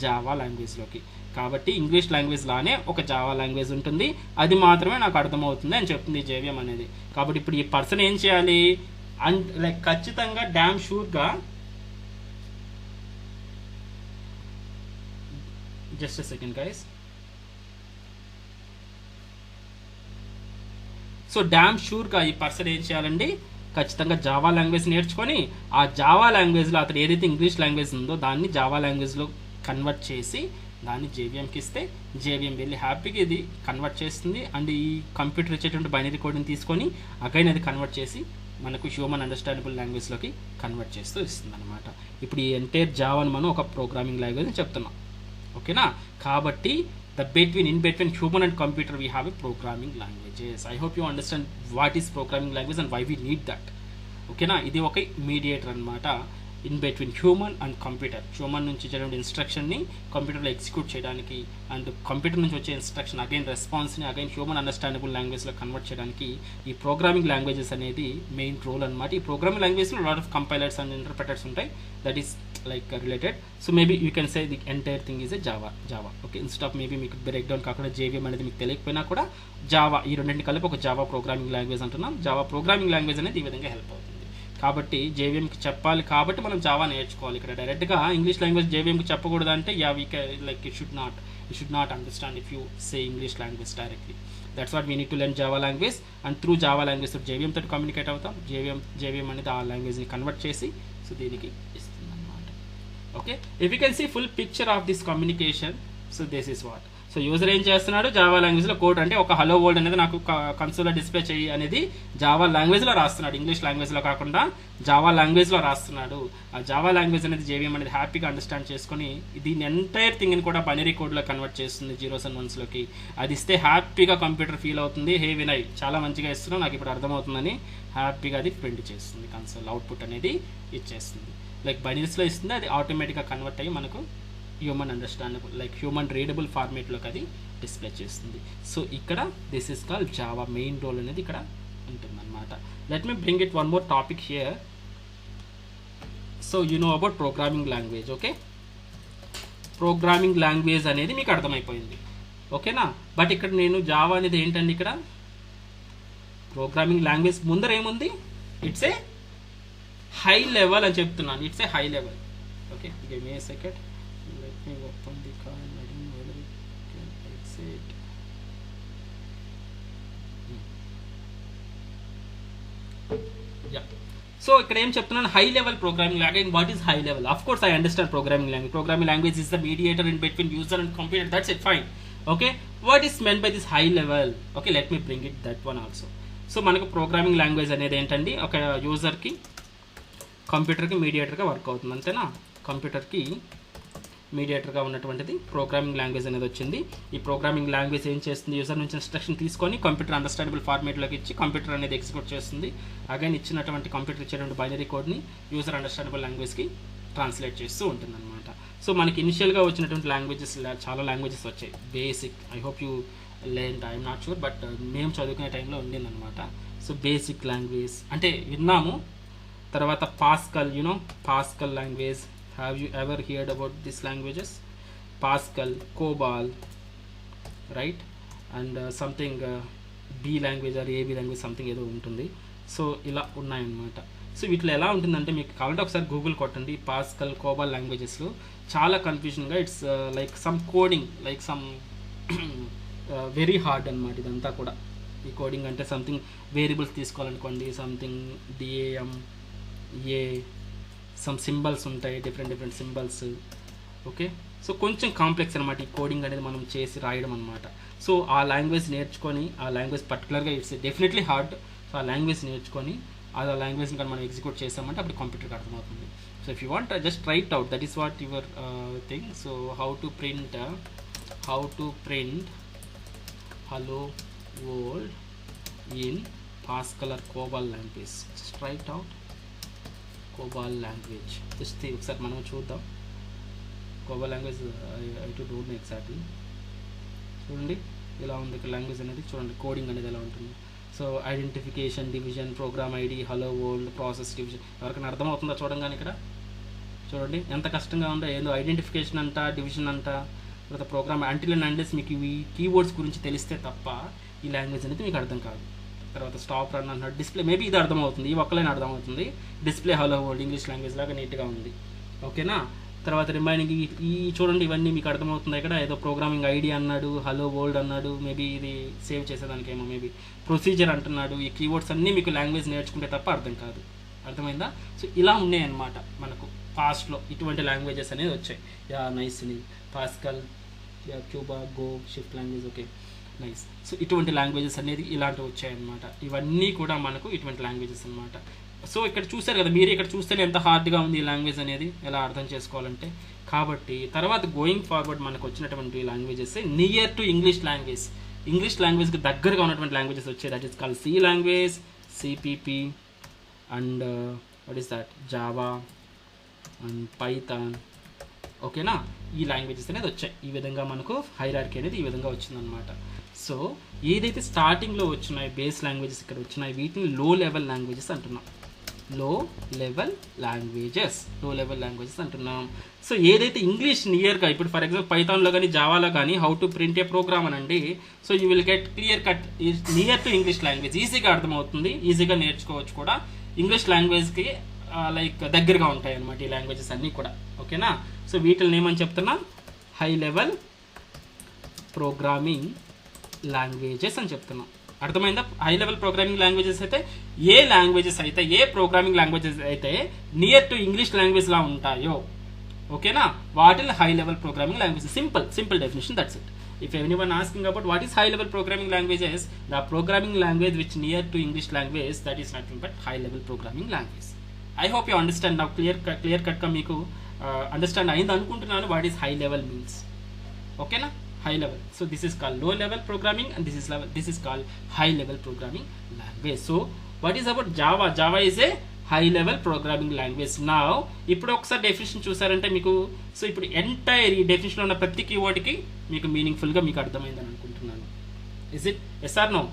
జావా లాంగ్వేజ్లోకి. కాబట్టి ఇంగ్లీష్ లాంగ్వేజ్ లానే ఒక జావా లాంగ్వేజ్ ఉంటుంది, అది మాత్రమే నాకు అర్థమవుతుంది అని చెప్తుంది జేవిఎం అనేది. కాబట్టి ఇప్పుడు ఈ పర్సన్ ఏం చేయాలి అండ్ లైక్ ఖచ్చితంగా డామ్ షూర్గా, just second guys, so damn షూర్గా ఈ పర్సన్ ఏం చేయాలండి, ఖచ్చితంగా జావా లాంగ్వేజ్ నేర్చుకొని ఆ జావా లాంగ్వేజ్లో అతను ఏదైతే ఇంగ్లీష్ లాంగ్వేజ్ ఉందో దాన్ని జావా లాంగ్వేజ్లో కన్వర్ట్ చేసి దాన్ని జేవిఎంకి ఇస్తే జేవిఎం వెళ్ళి హ్యాపీగా ఇది కన్వర్ట్ చేస్తుంది. అండ్ ఈ కంప్యూటర్ ఇచ్చేటువంటి బైనరీ కోడ్ని తీసుకొని అగైన్ అది కన్వర్ట్ చేసి మనకు హ్యూమన్ అండర్స్టాండబుల్ లాంగ్వేజ్లోకి కన్వర్ట్ చేస్తూ ఇస్తుంది అనమాట. ఇప్పుడు ఈ ఎంటైర్ జావాని మనం ఒక ప్రోగ్రామింగ్ లాంగ్వేజ్ అని చెప్తున్నాం, ఓకేనా? కాబట్టి in between human and computer we have a programming languages. I hope you understand what is programming language and why we need that. Okay na, ఇది ఒక మీడియేటర్ అన్నమాట in between human and computer. Human నుంచి వచ్చే ఇన్స్ట్రక్షన్ని కంప్యూటర్లో execute చేయడానికి and computer నుంచి వచ్చే instruction again రెస్పాన్స్ని అగైన్ హ్యూమన్ అండర్స్టాండబుల్ లాంగ్వేజ్లో కన్వర్ట్ చేయడానికి ఈ ప్రోగ్రామింగ్ లాంగ్వేజెస్ అనేది మెయిన్ రోల్ అనమాట. ఈ ప్రోగ్రామింగ్ లాంగ్వేజ్లో lot of compilers and interpreters ఉంటాయి, that is like related. So maybe you can say the entire thing is a java. Okay, instead of maybe మీకు break down కాకుండా JVM అనేది మీకు తెలియకపోయినా కూడా జావా ఈ రెండింటిని కలిపి ఒక జావా ప్రోగ్రామింగ్ లాంగ్వేజ్ అంటున్నాం. జావా ప్రోగ్రామింగ్ లాంగ్వేజ్ అనేది ఈ విధంగా హెల్ప్ అవుతుంది. కాబట్టి జేవిఎంకి చెప్పాలి కాబట్టి మనం జావా నేర్చుకోవాలి. ఇక్కడ డైరెక్ట్గా ఇంగ్లీష్ లాంగ్వేజ్ జేవిఎంకి చెప్పకూడదు అంటే yeah we like you should not understand if you say English language directly. That's what we need to learn Java language and through Java language తో జేవిఎం తోటి కమ్యూనికేట్ అవుతాం. జేవిఎం అనేది ఆ లాంగ్వేజ్ని కన్వర్ట్ చేసి so దీనికి ఇస్తుంది. Okay, if you can see full picture of this communication, so this is what, so user ఏం చేస్తున్నాడు జావా లాంగ్వేజ్ లో కోడ్ అంటే ఒక హలో వరల్డ్ అనేది నాకు కన్సోల్లో డిస్ప్లే చేయి అనేది జావా లాంగ్వేజ్ లో రాస్తున్నాడు, ఇంగ్లీష్ లాంగ్వేజ్ లో కాకుండా జావా లాంగ్వేజ్ లో రాస్తున్నాడు. ఆ జావా లాంగ్వేజ్ అనేది జేవిఎం అనేది హ్యాపీగా అండర్స్టాండ్ చేసుకుని దీని ఎంటైర్ థింగ్ ని కూడా బైనరీ కోడ్ లో కన్వర్ట్ చేస్తుంది, జీరోస్ అండ్ వన్స్ లోకి. అది ఇస్తే హ్యాపీగా కంప్యూటర్ ఫీల్ అవుతుంది, హే వినయ్ చాలా మంచిగా ఇస్తున్నావు నాకు ఇప్పుడు అర్థమవుతుందని హ్యాపీగా అది ప్రింట్ చేస్తుంది, కన్సోల్ అవుట్పుట్ అనేది ఇచ్చేస్తుంది. లైక్ బైనరీస్లో ఇస్తుంది, అది ఆటోమేటిక్గా కన్వర్ట్ అయ్యి మనకు human understandable like human readable ఫార్మేట్లోకి అది డిస్ప్లే చేస్తుంది. సో ఇక్కడ this is call Java, main role అనేది ఇక్కడ ఉంటుందన్నమాట. Let me bring it one more topic here. So you know about programming language. Okay, programming language అనేది మీకు అర్థమైపోయింది, ఓకేనా? బట్ ఇక్కడ నేను జావా అనేది ఏంటండి, ఇక్కడ ప్రోగ్రామింగ్ లాంగ్వేజ్ ముందర ఏముంది, ఇట్స్ ఏ హై లెవెల్ అని చెప్తున్నాను, it's a high level. Okay, give me A second, let me open the call, I don't know whether it can exit. Yeah, so ఇక్కడ ఏం చెప్తున్నాను, high level programming language. What is high level? Of course I understand programming language. Programming language is the mediator in between user and computer, that's it, fine. Okay, what is men by this high level? Okay, let me bring it that one also. So మనకు programming language అనేది ఏంటండి, ఒక యూజర్కి కంప్యూటర్కి మీడియేటర్గా work అవుతుంది, అంతేనా? కంప్యూటర్కి మీడియేటర్గా ఉన్నటువంటిది programming language అనేది వచ్చింది. ఈ ప్రోగ్రామింగ్ లాంగ్వేజ్ ఏం చేస్తుంది, యూజర్ నుంచి ఇన్స్ట్రక్షన్ తీసుకొని కంప్యూటర్ అండర్స్టాండబుల్ ఫార్మేట్లోకి ఇచ్చి కంప్యూటర్ అనేది ఎగ్జిక్యూట్ చేస్తుంది. అగైన్ ఇచ్చినటువంటి కంప్యూటర్ ఇచ్చేటువంటి బైనరీ కోడ్ని యూజర్ అండర్స్టాండబుల్ లాంగ్వేజ్కి ట్రాన్స్లేట్ చేస్తూ ఉంటుంది అనమాట. సో మనకి ఇనిషియల్గా వచ్చినటువంటి లాంగ్వేజెస్ చాలా లాంగ్వేజెస్ వచ్చాయి, basic. I hope you learned, I'm not sure, but మేము చదువుకునే టైంలో ఉండిందనమాట. సో బేసిక్ లాంగ్వేజ్ అంటే విన్నాము. తర్వాత Pascal, you know Pascal language, have you ever heard about this languages? Pascal, COBOL, right? And something B language or AB language something ఏదో ఉంటుంది. So ఇలా ఉన్నాయన్నమాట. సో వీటిలో ఎలా ఉంటుందంటే మీకు కావాలంటే ఒకసారి గూగుల్ కొట్టండి, పాస్కల్, కోబాల్ లాంగ్వేజెస్లో చాలా కన్ఫ్యూజన్గా it's like some coding, like some very hard అనమాట ఇదంతా కూడా. ఈ కోడింగ్ అంటే సంథింగ్ వేరియబుల్స్ తీసుకోవాలనుకోండి, something DAM a some symbols ఉంటాయి, డిఫరెంట్ సింబల్స్. ఓకే, సో కొంచెం కాంప్లెక్స్ అనమాట ఈ కోడింగ్ అనేది మనం చేసి రాయడం అనమాట. సో ఆ లాంగ్వేజ్ నేర్చుకొని, ఆ లాంగ్వేజ్ పర్టికులర్గా ఇట్స్ డెఫినెట్లీ హార్డ్. సో ఆ లాంగ్వేజ్ నేర్చుకొని ఆ లాంగ్వేజ్ని కానీ మనం ఎగ్జిక్యూట్ చేసామంటే అప్పుడు కంప్యూటర్కి అర్థమవుతుంది. So if you want just write out, that is what your thing. So how to print hello world in Pascal or COBOL language. Just write out COBOL language. Just ఒకసారి మనం చూద్దాం. COBOL language I too don't know exactly. చూడండి ఇలా ఉంది ఇక్కడ language అనేది. చూడండి coding అనేది ఎలా ఉంటుంది. So identification, division, program ID, hello world, process division. ఎవరికైనా అర్థమవుతుందా చూడంగానే ఇక్కడ? చూడండి ఎంత కష్టంగా ఉందో. ఏదో ఐడెంటిఫికేషన్ అంట, డివిజన్ అంట, తర్వాత ప్రోగ్రామ్ అంటిల్ అండ్ అన్లెస్ మీకు ఈ కీవర్డ్స్ గురించి తెలిస్తే తప్ప ఈ లాంగ్వేజ్ అనేది మీకు అర్థం కాదు. తర్వాత స్టాప్ రన్ అన్నాడు. డిస్ప్లే మేబీ ఇది అర్థమవుతుంది, ఈ ఒక్కలైనా అర్థమవుతుంది. Display hello world English language లాగా నీట్గా ఉంది. ఓకేనా? తర్వాత రిమైనింగ్ ఈ చూడండి ఇవన్నీ మీకు అర్థమవుతుంది. ఇక్కడ ఏదో ప్రోగ్రామింగ్ ఐడి అన్నాడు, హలో వరల్డ్ అన్నాడు. మేబీ ఇది సేవ్ చేసేదానికేమో, మేబీ ప్రొసీజర్ అంటున్నాడు. ఈ కీవర్డ్స్ అన్నీ మీకు లాంగ్వేజ్ నేర్చుకుంటే తప్ప అర్థం కాదు. అర్థమైందా? సో ఇలా ఉన్నాయన్నమాట మనకు పాస్ట్లో ఇటువంటి లాంగ్వేజెస్ అనేది వచ్చాయి. యా నైస్ ఇది pascal, yeah Cuba, go, shift language. Okay nice. So ఇటువంటి లాంగ్వేజెస్ అనేది ఇలాంటివి వచ్చాయన్నమాట. ఇవన్నీ కూడా మనకు ఇటువంటి లాంగ్వేజెస్ అనమాట. సో ఇక్కడ చూసారు కదా మీరు, ఇక్కడ చూస్తేనే ఎంత హార్డ్గా ఉంది ఈ లాంగ్వేజ్ అనేది ఎలా అర్థం చేసుకోవాలంటే. కాబట్టి తర్వాత గోయింగ్ ఫార్వర్డ్ మనకు వచ్చినటువంటి languages near to English language, English లాంగ్వేజ్కి దగ్గరగా ఉన్నటువంటి లాంగ్వేజెస్ వచ్చాయి. That is called C language, CPP and what is that Java and Python. ఓకేనా? ఈ లాంగ్వేజెస్ అనేది వచ్చాయి. ఈ విధంగా మనకు హైరార్కీ అనేది ఈ విధంగా వచ్చిందనమాట. సో ఏదైతే స్టార్టింగ్లో వచ్చినాయి బేస్ లాంగ్వేజెస్ ఇక్కడ వచ్చినాయి, వీటిని లో లెవెల్ లాంగ్వేజెస్ అంటున్నాం. లో లెవెల్ లాంగ్వేజెస్ అంటున్నాం. సో ఏదైతే ఇంగ్లీష్ నియర్గా, ఇప్పుడు ఫర్ ఎగ్జాంపుల్ పైథాన్లో కానీ జావాలో కానీ how to print a program అనండి. So you will get clear cut near to English language. ఈజీగా అర్థమవుతుంది, ఈజీగా నేర్చుకోవచ్చు కూడా. ఇంగ్లీష్ లాంగ్వేజ్కి లైక్ దగ్గరగా ఉంటాయి అన్నమాట ఈ లాంగ్వేజెస్ అన్నీ కూడా. ఓకేనా? సో వీటిని ఏమని చెప్తున్నా? హై లెవెల్ ప్రోగ్రామింగ్ లాంగ్వేజెస్ అని చెప్తున్నాం. అర్థమైందా? హై లెవెల్ ప్రోగ్రామింగ్ లాంగ్వేజెస్ అయితే ఏ లాంగ్వేజెస్ అయితే, ఏ ప్రోగ్రామింగ్ లాంగ్వేజెస్ అయితే నియర్ టు ఇంగ్లీష్ లాంగ్వేజ్ లా ఉంటాయో, ఓకేనా, వాటిని high level programming languages. Simple definition, that's it. If anyone asking about what is high level programming languages, the programming language which near to English language, that is nothing but high level programming language. I hope you understand now. Clear cut ka meeku understand ayindi anukuntunnanu what is high level means. Okay na? High level. So this is called low level programming and this is called high level programming language. So what is about Java? Java is a high level programming language. నా ఇప్పుడు ఒకసారి definition చూసారంటే మీకు, so ఇప్పుడు entire ఈ డెఫినేషన్లో ఉన్న ప్రతి కీవర్డ్కి మీకు మీనింగ్ఫుల్గా మీకు అర్థమైందని అనుకుంటున్నాను. Is it yes or no?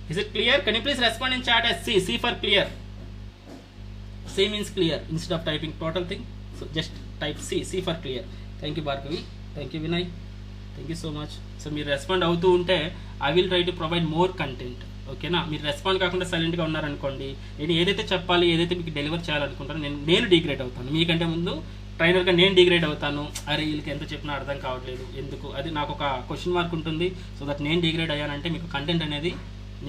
Is it clear? Can you please respond in chat as C for clear. C means clear instead of typing total thing. So just type C for clear. Thank you Bhargavi. Thank you Vinay. Thank you so much. So మీరు respond అవుతూ ఉంటే I will try to provide more content. ఓకేనా? మీరు respond కాకుండా సైలెంట్గా ఉన్నారనుకోండి, నేను ఏదైతే చెప్పాలి, ఏదైతే మీకు డెలివర్ చేయాలనుకుంటానో నేను డిగ్రేడ్ అవుతాను. మీకంటే ముందు ట్రైనర్గా నేను డిగ్రేడ్ అవుతాను. అరే వీళ్ళకి ఎంత చెప్పినా అర్థం కావట్లేదు ఎందుకు, అది నాకు ఒక క్వశ్చన్ మార్క్ ఉంటుంది. సో దట్ నేను డిగ్రేడ్ అయ్యానంటే మీకు కంటెంట్ అనేది,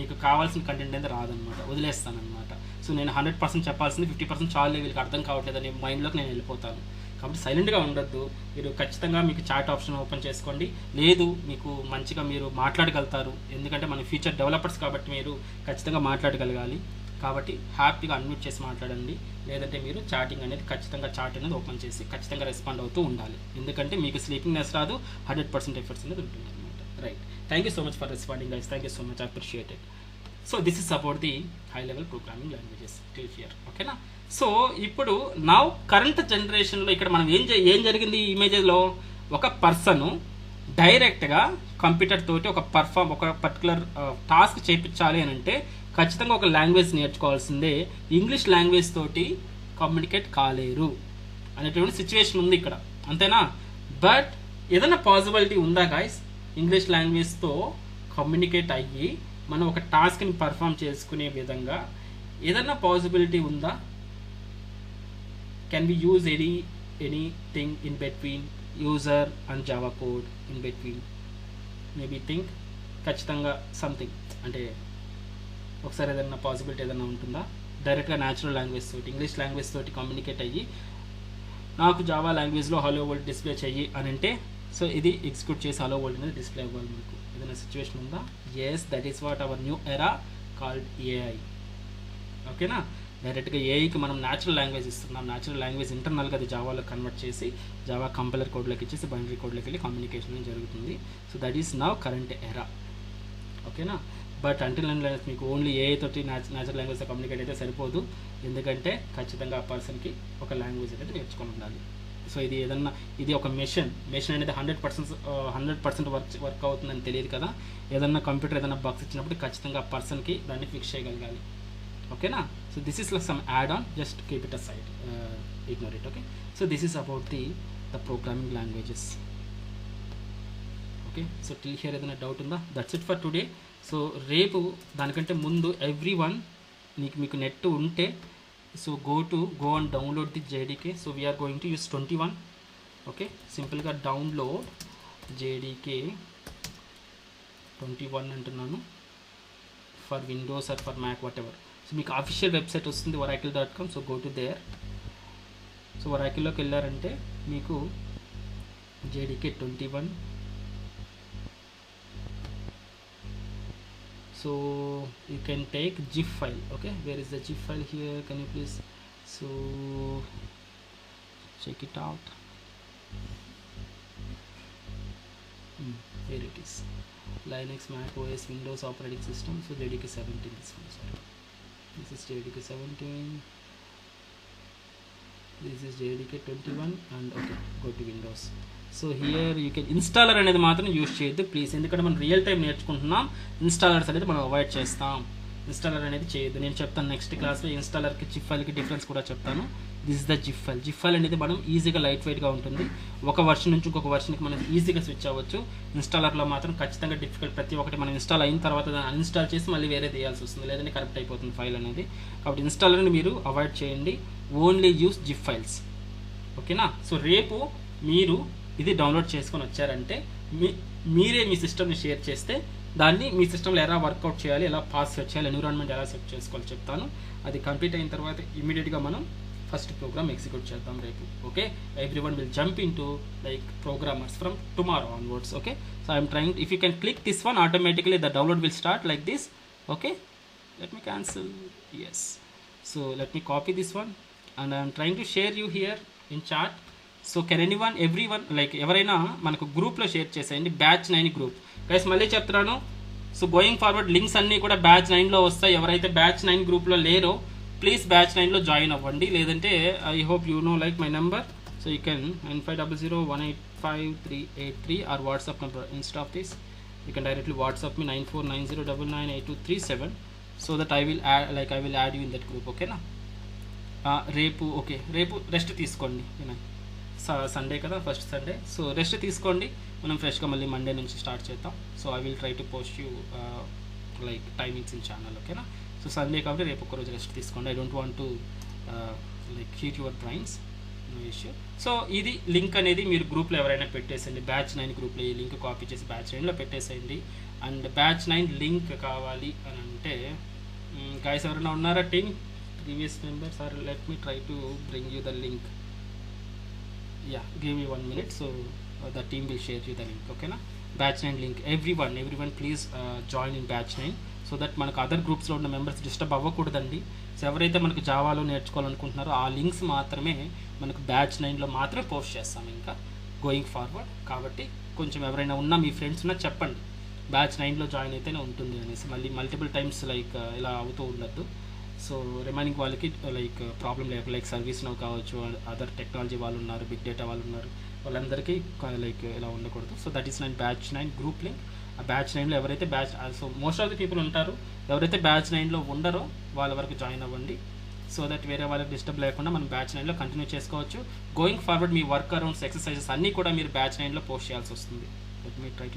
మీకు కావాల్సిన కంటెంట్ అనేది రాదనమాట, వదిలేస్తాను అనమాట. సో నేను 100% చెప్పాల్సింది 50% చాలు, వీళ్ళకి అర్థం కావట్లేదు అనే మైండ్లోకి నేను వెళ్ళిపోతాను. కాబట్టి సైలెంట్గా ఉండొద్దు. మీరు ఖచ్చితంగా మీకు చాట్ ఆప్షన్ ఓపెన్ చేసుకోండి. లేదు మీకు మంచిగా మీరు మాట్లాడగలుగుతారు, ఎందుకంటే మన ఫ్యూచర్ డెవలపర్స్ కాబట్టి మీరు ఖచ్చితంగా మాట్లాడగలగాలి. కాబట్టి హ్యాపీగా అన్మ్యూట్ చేసి మాట్లాడండి. లేదంటే మీరు చాటింగ్ అనేది ఖచ్చితంగా చాట్ అనేది ఓపెన్ చేసి ఖచ్చితంగా రెస్పాండ్ అవుతూ ఉండాలి. ఎందుకంటే మీకు స్లీపింగ్నెస్ రాదు, 100% ఎఫర్ట్స్ అనేది ఉంటుంది అనమాట. Right. Thank you so much for responding guys. Thank you so much, appreciated. So this is about the high level programming languages. Clear? ఓకేనా? సో ఇప్పుడు నా కరెంట్ జనరేషన్లో ఇక్కడ మనం ఏం జరిగింది ఈ ఇమేజ్లో, ఒక పర్సన్ డైరెక్ట్గా కంప్యూటర్ తోటి ఒక పర్టికులర్ టాస్క్ చేయించాలి అని అంటే ఖచ్చితంగా ఒక లాంగ్వేజ్ నేర్చుకోవాల్సిందే. ఇంగ్లీష్ లాంగ్వేజ్ తోటి కమ్యూనికేట్ కాలేరు అనేటువంటి సిచ్యువేషన్ ఉంది ఇక్కడ, అంతేనా? బట్ ఏదైనా పాసిబిలిటీ ఉందా గాయస్ ఇంగ్లీష్ లాంగ్వేజ్తో కమ్యూనికేట్ అయ్యి మనం ఒక టాస్క్ని పర్ఫామ్ చేసుకునే విధంగా ఏదైనా పాసిబిలిటీ ఉందా? Can we use anything in between user and Java code in between? Maybe think ఖచ్చితంగా సంథింగ్ అంటే ఒకసారి ఏదైనా పాసిబిలిటీ ఏదైనా ఉంటుందా? డైరెక్ట్గా న్యాచురల్ లాంగ్వేజ్ తోటి, ఇంగ్లీష్ లాంగ్వేజ్ తోటి కమ్యూనికేట్ అయ్యి నాకు జావా లాంగ్వేజ్లో హలో వరల్డ్ డిస్ప్లే చెయ్యి అని అంటే, సో ఇది ఎగ్జిక్యూట్ చేసి హలో వరల్డ్ అనేది డిస్ప్లే అవ్వాలి. మీకు ఏదైనా సిచ్యువేషన్ ఉందా? Yes, that is what our new era called AI. ఓకేనా? డైరెక్ట్గా ఏఐకి మనం న్యాచురల్ లాంగ్వేజ్ ఇస్తున్నాం. న్యాచురల్ లాంగ్వేజ్ ఇంటర్నల్గా అది జావాలో కన్వర్ట్ చేసి జావా కంపైలర్ కోడ్లోకి ఇచ్చేసి బైనరీ కోడ్లోకి వెళ్ళి కమ్యూనికేషన్ జరుగుతుంది. So that is now current era. ఓకేనా? బట్ అంటిల్ అండ్ అన్లెస్ మీకు ఓన్లీ ఏఐ తోటి న్యాచురల్ లాంగ్వేజ్తో కమ్యూనికేట్ అయితే సరిపోదు, ఎందుకంటే ఖచ్చితంగా ఆ పర్సన్కి ఒక లాంగ్వేజ్ అనేది నేర్చుకొని ఉండాలి. సో ఇది ఒక మెషిన్ అనేది 100% వర్క్ అవుతుందని తెలియదు కదా. ఏదన్నా కంప్యూటర్ ఏదైనా బగ్స్ ఇచ్చినప్పుడు ఖచ్చితంగా ఆ పర్సన్కి దాన్ని ఫిక్స్ చేయగలగాలి. ఓకేనా? So this is like some add on, just keep it aside, ignore it. Okay, so this is about the programming languages. Okay, so till here ఏదైనా డౌట్ ఉందా? That's it for today. So రేపు దానికంటే ముందు everyone మీకు net ఉంటే so go and download the JDK. So we are going to use 21. okay, సింపుల్గా download JDK 21 అంటున్నాను, for Windows or for Mac whatever. So మీకు official website వస్తుంది oracle.com. So go to there. So oracle-లోకి వెళ్ళారంటే మీకు JDK 21. So you can take zip file. Okay, where is the zip file here? Can you please so check it out. Here it is, Linux, Mac OS, Windows operating system. So JDK 17, this one, sorry, this is JDK 17, this is JDK 21, and okay, go to Windows. So here you can installer అనేది మాత్రం use చేయొద్దు please, ఎందుకంటే మనం real time నేర్చుకుంటున్నాం. ఇన్స్టాలర్స్ అనేది మనం avoid చేస్తాం, installer అనేది చేయొద్దు. నేను చెప్తాను నెక్స్ట్ క్లాస్లో ఇన్స్టాలర్కి జిప్ ఫైల్కి డిఫరెన్స్ కూడా చెప్తాను. This is the zip file అనేది మనం ఈజీగా లైట్ వెయిట్గా ఉంటుంది. ఒక వర్షన్ నుంచి ఇంకొక వర్షన్కి మనం ఈజీగా స్విచ్ అవ్వచ్చు. ఇన్స్టాలర్లో మాత్రం ఖచ్చితంగా డిఫికల్ట్, ప్రతి ఒక్కటి మనం ఇన్స్టాల్ అయిన తర్వాత దాన్ని అన్ఇన్స్టాల్ చేసి మళ్ళీ వేరే తీయాల్సి వస్తుంది, లేదంటే కరెక్ట్ అయిపోతుంది ఫైల్ అనేది. కాబట్టి ఇన్స్టాలర్ని మీరు అవాయిడ్ చేయండి, ఓన్లీ యూస్ జిప్ ఫైల్స్. ఓకేనా? సో రేపు మీరు ఇది డౌన్లోడ్ చేసుకొని వచ్చారంటే మీరే మీ సిస్టమ్ని షేర్ చేస్తే దాన్ని మీ సిస్టంలో ఎలా వర్కౌట్ చేయాలి, ఎలా పాస్ సెట్ చేయాలి, ఎన్విరాన్మెంట్ ఎలా సెట్ చేసుకోవాలి చెప్తాను. అది కంప్లీట్ అయిన తర్వాత ఇమీడియట్గా మనం ఫస్ట్ ప్రోగ్రామ్ ఎగ్జిక్యూట్ చేద్దాం రేపు. Okay, everyone will jump in to like programmers from tomorrow onwards. Okay, so I'm trying, if you can click this one, automatically the download will start like this. Okay, let me cancel, yes. So let me copy this one and I'm trying to share you here in chat. So can everyone like ఎవరైనా మనకు గ్రూప్లో share చేసేయండి, batch 9 group. Guys మళ్ళీ చెప్తున్నాను, so going forward links అన్నీ కూడా batch 9లో వస్తాయి. ఎవరైతే బ్యాచ్ 9 గ్రూప్లో లేరో ప్లీజ్ బ్యాచ్ 9లో జాయిన్ అవ్వండి, లేదంటే I hope you know like my number. So you can 9500185383 are WhatsApp number. Instead of this you can directly WhatsApp me 9490998237 so that I will add you in that group. ఓకేనా? రేపు rest తీసుకోండి, Sunday కదా, first Sunday. So rest తీసుకోండి, మనం ఫ్రెష్గా మళ్ళీ Monday నుంచి start చేద్దాం. So I will try to post you like timings in channel. ఓకేనా? సో సండే కాబట్టి రేపు ఒక్కరోజు రెస్ట్ తీసుకోండి. I don't want to like heat your brains, no issue. So ఇది లింక్ అనేది మీరు గ్రూప్లో ఎవరైనా పెట్టేసేయండి, బ్యాచ్ 9 గ్రూప్లో ఈ లింక్ కాపీ చేసి బ్యాచ్ 9లో పెట్టేసేయండి. అండ్ బ్యాచ్ 9 లింక్ కావాలి అని అంటే గైస్ ఎవరైనా ఉన్నారా team previous members, or let me try to bring you the link. Yeah, give me 1 minute, so the team will share you the link. Okay na? Batch 9 link, everyone please join in batch 9 so that మనకు other గ్రూప్స్లో ఉన్న members disturb అవ్వకూడదండి. So ఎవరైతే మనకు జావాలో నేర్చుకోవాలనుకుంటున్నారో ఆ links మాత్రమే మనకు batch 9లో మాత్రమే post చేస్తాం ఇంకా గోయింగ్ ఫార్వర్డ్. కాబట్టి కొంచెం ఎవరైనా ఉన్నా మీ ఫ్రెండ్స్ ఉన్నా చెప్పండి బ్యాచ్ 9లో జాయిన్ అయితేనే ఉంటుంది అనేసి, మళ్ళీ మల్టిపుల్ టైమ్స్ లైక్ ఇలా అవుతూ ఉండద్దు. సో రిమైనింగ్ వాళ్ళకి లైక్ ప్రాబ్లం లేదు, లైక్ సర్వీస్ నౌ కావచ్చు, అదర్ టెక్నాలజీ వాళ్ళు ఉన్నారు, బిగ్ డేటా వాళ్ళు ఉన్నారు, వాళ్ళందరికీ లైక్ ఇలా ఉండకూడదు. So that is 9 batch 9 group link. ఆ బ్యాచ్ 9లో ఎవరైతే so most of the people ఉంటారు, ఎవరైతే బ్యాచ్ 9లో ఉండరో వాళ్ళ వరకు జాయిన్ అవ్వండి. సో దట్ వేరే వాళ్ళకి డిస్టర్బ్ లేకుండా మనం బ్యాచ్ 9లో కంటిన్యూ చేసుకోవచ్చు. గోయింగ్ ఫార్వర్డ్ మీ వర్క్ అరౌండ్స్ ఎక్సర్సైజెస్ అన్నీ కూడా మీరు బ్యాచ్ 9లో పోస్ట్ చేయాల్సి వస్తుంది. Let me try to